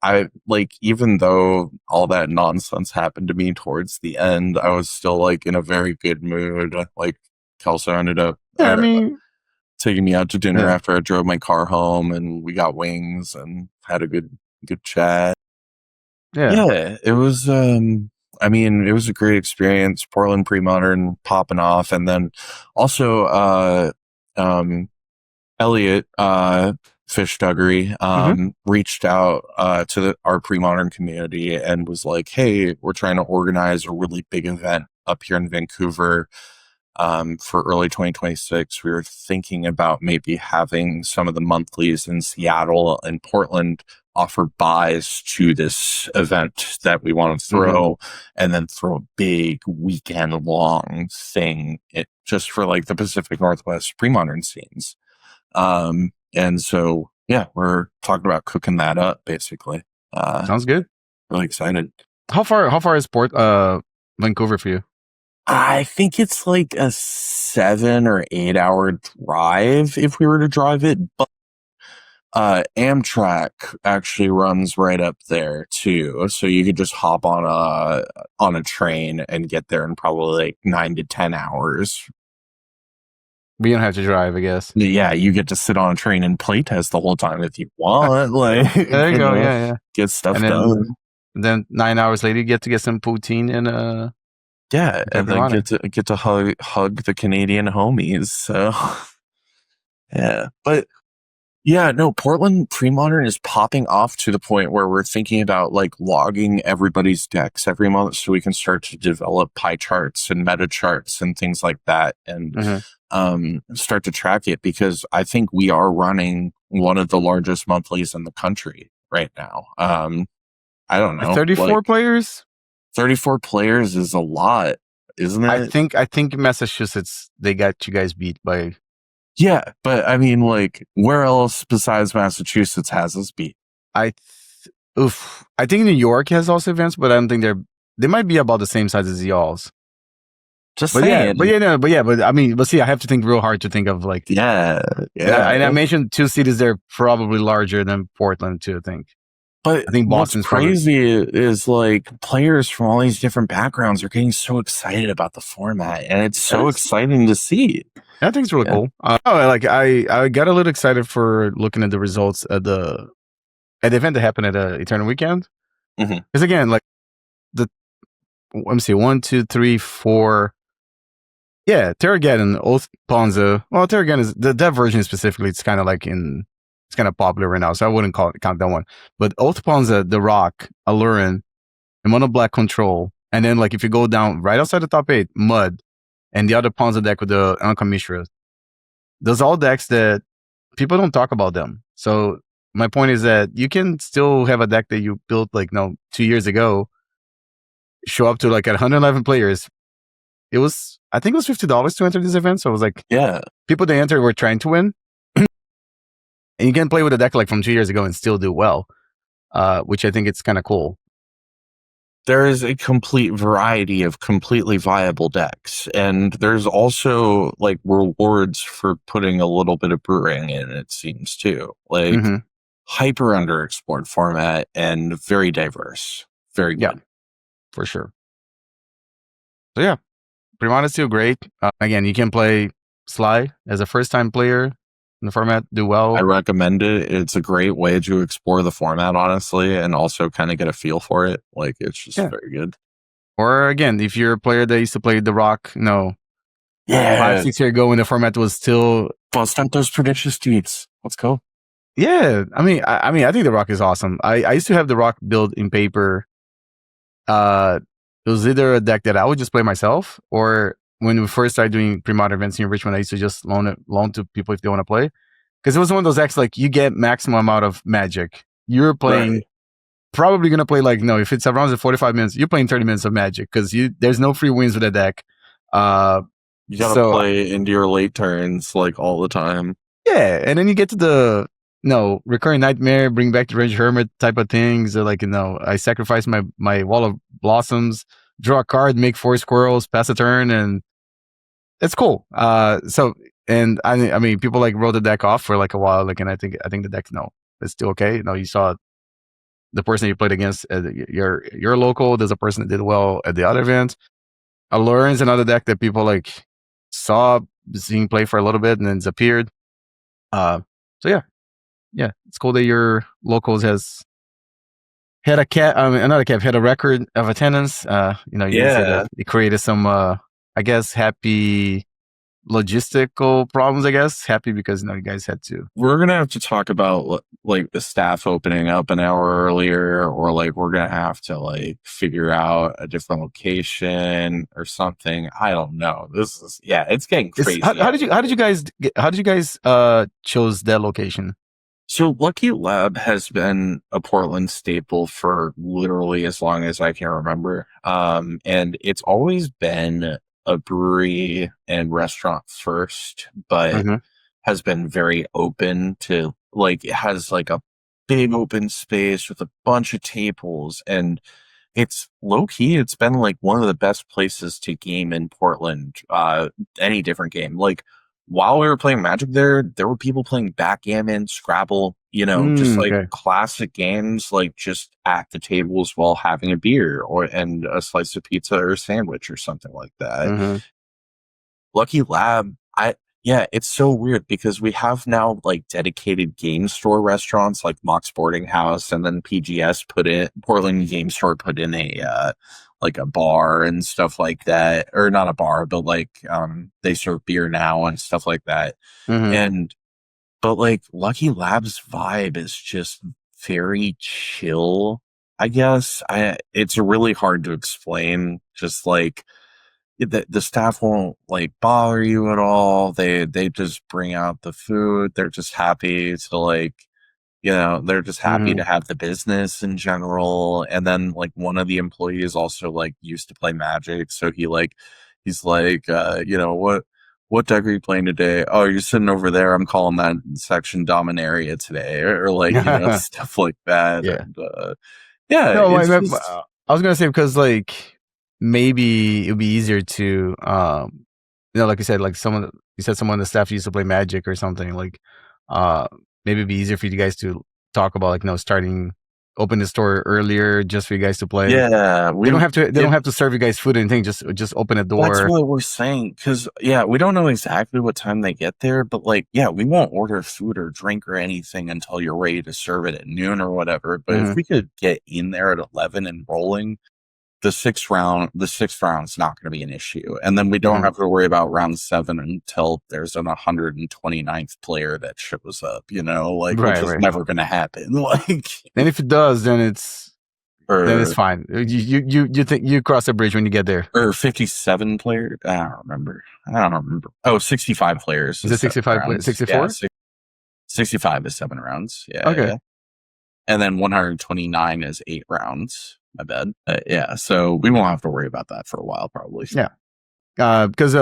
I like, even though all that nonsense happened to me towards the end, I was still like in a very good mood. Like Kelso ended up Yeah, I mean, taking me out to dinner yeah, after I drove my car home, and we got wings and had a good chat. yeah. Yeah, it was. I mean, it was a great experience. Portland pre-modern popping off, and then also um, Elliot, Fish Duggery, Mm-hmm. reached out to our pre-modern community and was like, "Hey, we're trying to organize a really big event up here in Vancouver for early 2026. We were thinking about maybe having some of the monthlies in Seattle and Portland offer buys to this event that we want to Mm-hmm. throw, and then throw a big weekend long thing just for like the Pacific Northwest pre-modern scenes." And so, yeah, we're talking about cooking that up basically. Sounds good. Really excited. How far is Vancouver for you? I think it's like a 7 or 8 hour drive if we were to drive it, but Amtrak actually runs right up there too, so you could just hop on a train and get there in probably like 9 to 10 hours. We don't have to drive, I guess. Yeah, you get to sit on a train and playtest the whole time if you want, like Yeah, there you go. Yeah. get And stuff then done. 9 hours later, you get to get some poutine and Yeah, and then pepperoni. get to hug the Canadian homies. So yeah, but yeah, no, Portland pre-modern is popping off to the point where we're thinking about like logging everybody's decks every month so we can start to develop pie charts and meta charts and things like that, and Mm-hmm. start to track it, because I think we are running one of the largest monthlies in the country right now. I don't know, 34 like players. 34 players is a lot, isn't I it? think Massachusetts, they got you guys beat by. Yeah, but I mean, like, where else besides Massachusetts has us beat? I think New York has also advanced, but I don't think they might be about the same size as y'all's. Just But yeah, saying. but I mean, but see, I have to think real hard to think of like. Yeah, And I mentioned 2 cities. They're probably larger than Portland too. But I think what's Boston's probably. crazy is like players from all these different backgrounds are getting so excited about the format, and it's so exciting to see. I think it's really cool. I got a little excited for looking at the results at the event that happened at Eternal Weekend. Mhm. Because again, like let me see, 1, 2, 3, 4. Yeah, Terrageddon, Oath Ponza. Well, Terrageddon is that version specifically. It's kind of like it's kind of popular right now, so I wouldn't count that one. But Oath Ponza, The Rock, Alurin, a mono black control, and then like if you go down right outside the top 8, mud, and the other pawns on deck with the Anka Mishra. Those are all decks that people don't talk about them. So my point is that you can still have a deck that you built like 2 years ago, show up to like at 111 players. It was, I think it was $50 to enter this event. So it was like, Yeah. people that entered were trying to win. And you can play with a deck like from 2 years ago and still do well, which I think it's kind of cool. There is a complete variety of completely viable decks, and there's also like rewards for putting a little bit of brewing in, it seems too. Like hyper underexplored format and very diverse. Very good. Yeah, for sure. So yeah, Primata is still great. Again, you can play Sly as a first time player in the format, do well. I recommend it. It's a great way to explore the format, honestly, and also kind of get a feel for it. Like, it's just very good. Or again, if you're a player that used to play The Rock, 5-6 years ago when the format was still bust out those pernicious tweets. Let's go. Yeah, I mean, I think The Rock is awesome. I used to have The Rock build in paper. It was either a deck that I would just play myself, or when we first started doing pre-modern events in Richmond, I used to just loan to people if they want to play. Because it was one of those decks like you get maximum amount of magic. You're playing probably gonna play like if it's around the 45 minutes, you're playing 30 minutes of magic because there's no free wins with a deck. You gotta play into your late turns like all the time. Yeah, and then you get to the recurring nightmare, bring back the Range Hermit type of things. Or like I sacrifice my Wall of Blossoms, draw a card, make 4 squirrels, pass a turn, and it's cool. And I mean, people like wrote the deck off for like a while, like, and I think the deck it's still okay. You saw the person you played against at your local. There's a person that did well at the other event. Allure's another deck that people like saw seeing play for a little bit and then disappeared. So yeah, it's cool that your locals has had had a record of attendance. You can say that it created some, I guess, happy logistical problems. I guess happy because you guys had to. We're gonna have to talk about like the staff opening up an hour earlier, or like we're gonna have to like figure out a different location or something. I don't know. This is it's getting crazy. How did you guys chose that location? So Lucky Lab has been a Portland staple for literally as long as I can remember. And it's always been a brewery and restaurant first, but has been very open to like, it has like a big open space with a bunch of tables, and it's low key. It's been like one of the best places to game in Portland. Any different game. Like while we were playing Magic there were people playing backgammon, Scrabble, just like classic games, like just at the tables while having a beer and a slice of pizza or a sandwich or something like that. Lucky Lab, it's so weird because we have now like dedicated game store restaurants like Mox Boarding House, and then Portland Game Store put in a like a bar and stuff like that, or not a bar, but like they serve beer now and stuff like that. But like Lucky Lab's vibe is just very chill, I guess. It's really hard to explain. Just like the staff won't like bother you at all. They just bring out the food. They're just happy to like, they're just happy to have the business in general. And then like one of the employees also like used to play Magic, so he's like, what deck are you playing today? Oh, you're sitting over there. I'm calling that section Dominaria today, or like stuff like that. Yeah, and, no, I was gonna say because like maybe it would be easier to like you said, like someone on the staff used to play Magic or something, like maybe it'd be easier for you guys to talk about like open the store earlier just for you guys to play. They don't have to serve you guys food or anything, just open the door. That's what we're saying, because we don't know exactly what time they get there, but like we won't order food or drink or anything until you're ready to serve it at noon or whatever. But if we could get in there at 11 and rolling, the sixth round's not going to be an issue. And then we don't have to worry about round 7 until there's an 129th player that shows up, which is never going to happen. Like, and if it does, then then it's or fine. You think you cross the bridge when you get there. or 57 players. I don't remember. Oh, 65 players Is it is 65 rounds. Yeah, 64? 65 is 7 rounds. Yeah, Okay. yeah. And then 129 is 8 rounds. My bad. Yeah, so we won't have to worry about that for a while, probably. Yeah. Because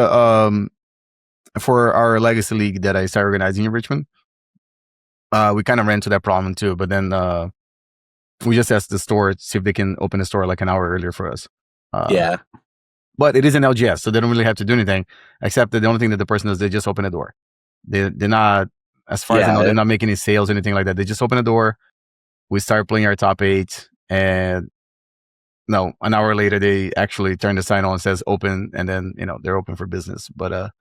for our legacy league that I started organizing in Richmond, we kind of ran into that problem too. But then we just asked the store to see if they can open the store like an hour earlier for us. Yeah. But it is an LGS, so they don't really have to do anything, except that the only thing that the person does, they just open the door. They're not, as far as I know, they're not making any sales or anything like that. They just open the door. We start playing our top 8, and no, an hour later they actually turn the sign on and says open, and then they're open for business. But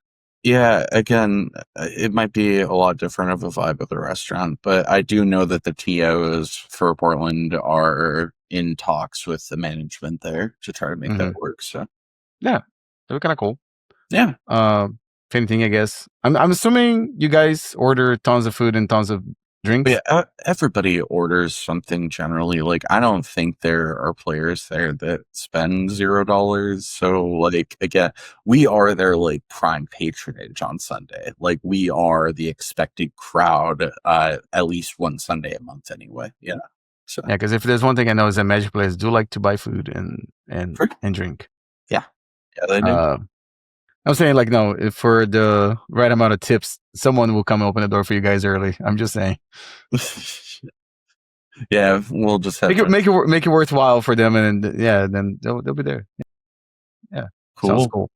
yeah, again, it might be a lot different of a vibe of the restaurant, but I do know that the TOs for Portland are in talks with the management there to try to make that work. So yeah, they're kind of cool. Yeah. If anything, I guess I'm assuming you guys order tons of food and tons of drinks. Yeah, everybody orders something generally. Like, I don't think there are players there that spend $0. So, like, again, we are their like prime patronage on Sunday. Like, we are the expected crowd at least one Sunday a month anyway. Yeah. So Yeah, because if there's one thing I know is that Magic players do like to buy food and drink. Yeah, they do. I'm saying, like, no, if for the right amount of tips, someone will come and open the door for you guys early. I'm just saying. Yeah, we'll just have make it worthwhile for them, and then they'll be there. Yeah, cool. Sounds cool.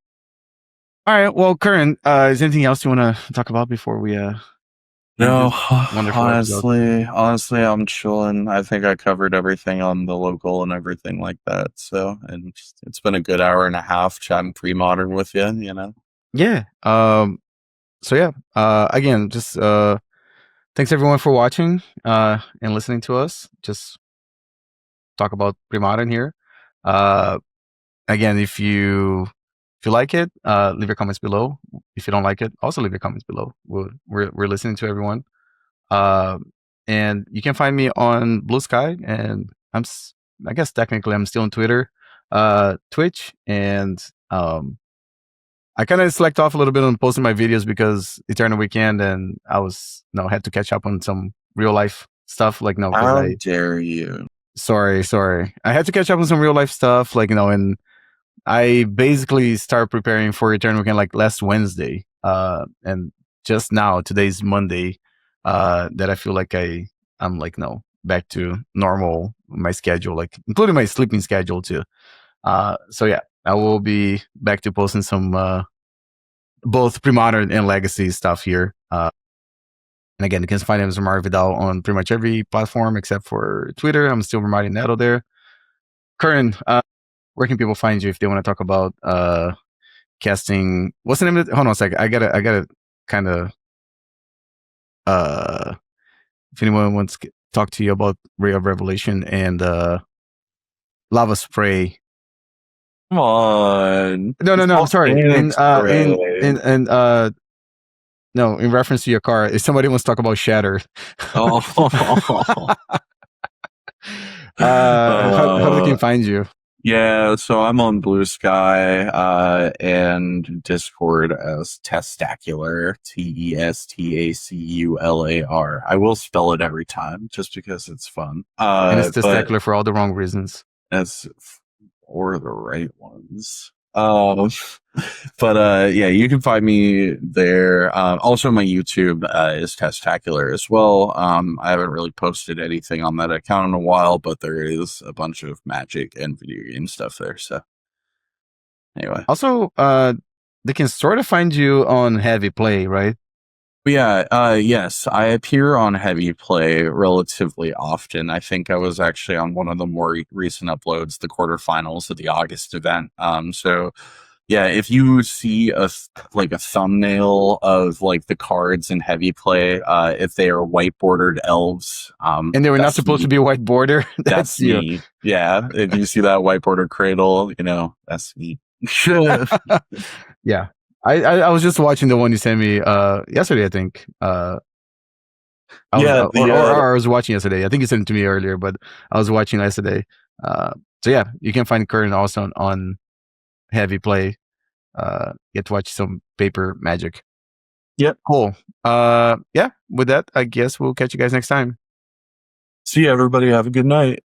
All right, well, Curran, is there anything else you want to talk about before we? No, honestly, I'm chilling. I think I covered everything on the local and everything like that. So, and it's been a good hour and a half chatting pre-modern with you. Yeah. So yeah. Again, just thanks everyone for watching and listening to us. Just talk about pre-modern here. Again, if you like it, leave your comments below. If you don't like it, also leave your comments below. We're listening to everyone. And you can find me on Blue Sky, and I guess technically I'm still on Twitter, Twitch, and I kind of slacked off a little bit on posting my videos because Eternal Weekend, and I was had to catch up on some real life stuff. Like how dare you? Sorry. I had to catch up on some real life stuff, and I basically started preparing for Eternal Weekend like last Wednesday, and just now, today's Monday, that I feel like I'm like back to normal, my schedule, like including my sleeping schedule too. So yeah, I will be back to posting some both pre-modern and legacy stuff here. And again, you can find him as Romario Vidal on pretty much every platform except for Twitter. I'm still Romario Neto there. Curran, where can people find you if they want to talk about casting? What's the name of it? Hold on a second. I gotta kind of if anyone wants to talk to you about Ray of Revelation and Lava Spray. Come on. No, I'm sorry. No, in reference to your car, if somebody wants to talk about Shatter. Oh. How they can find you? Yeah, so I'm on Blue Sky and Discord as Testacular, Testacular. I will spell it every time just because it's fun. And it's Testacular for all the wrong reasons. That's for the right ones. But yeah, you can find me there. Also, my YouTube is Testacular as well. I haven't really posted anything on that account in a while, but there is a bunch of Magic and video game stuff there. So anyway, also, they can sort of find you on Heavy Play, right? Yeah, yes, I appear on Heavy Play relatively often. I think I was actually on one of the more recent uploads, the quarterfinals of the August event. So yeah, if you see a thumbnail of like the cards in Heavy Play, if they are white bordered elves, and they were not supposed to be a white border, that's me. Yeah, if you see that white bordered cradle, that's me. Yeah. I was just watching the one you sent me yesterday, I think. I was watching yesterday. I think you sent it to me earlier, but I was watching yesterday. So yeah, you can find Curran also on Heavy Play. Get to watch some paper magic. Yep. Cool. Yeah, with that, I guess we'll catch you guys next time. See you, everybody. Have a good night.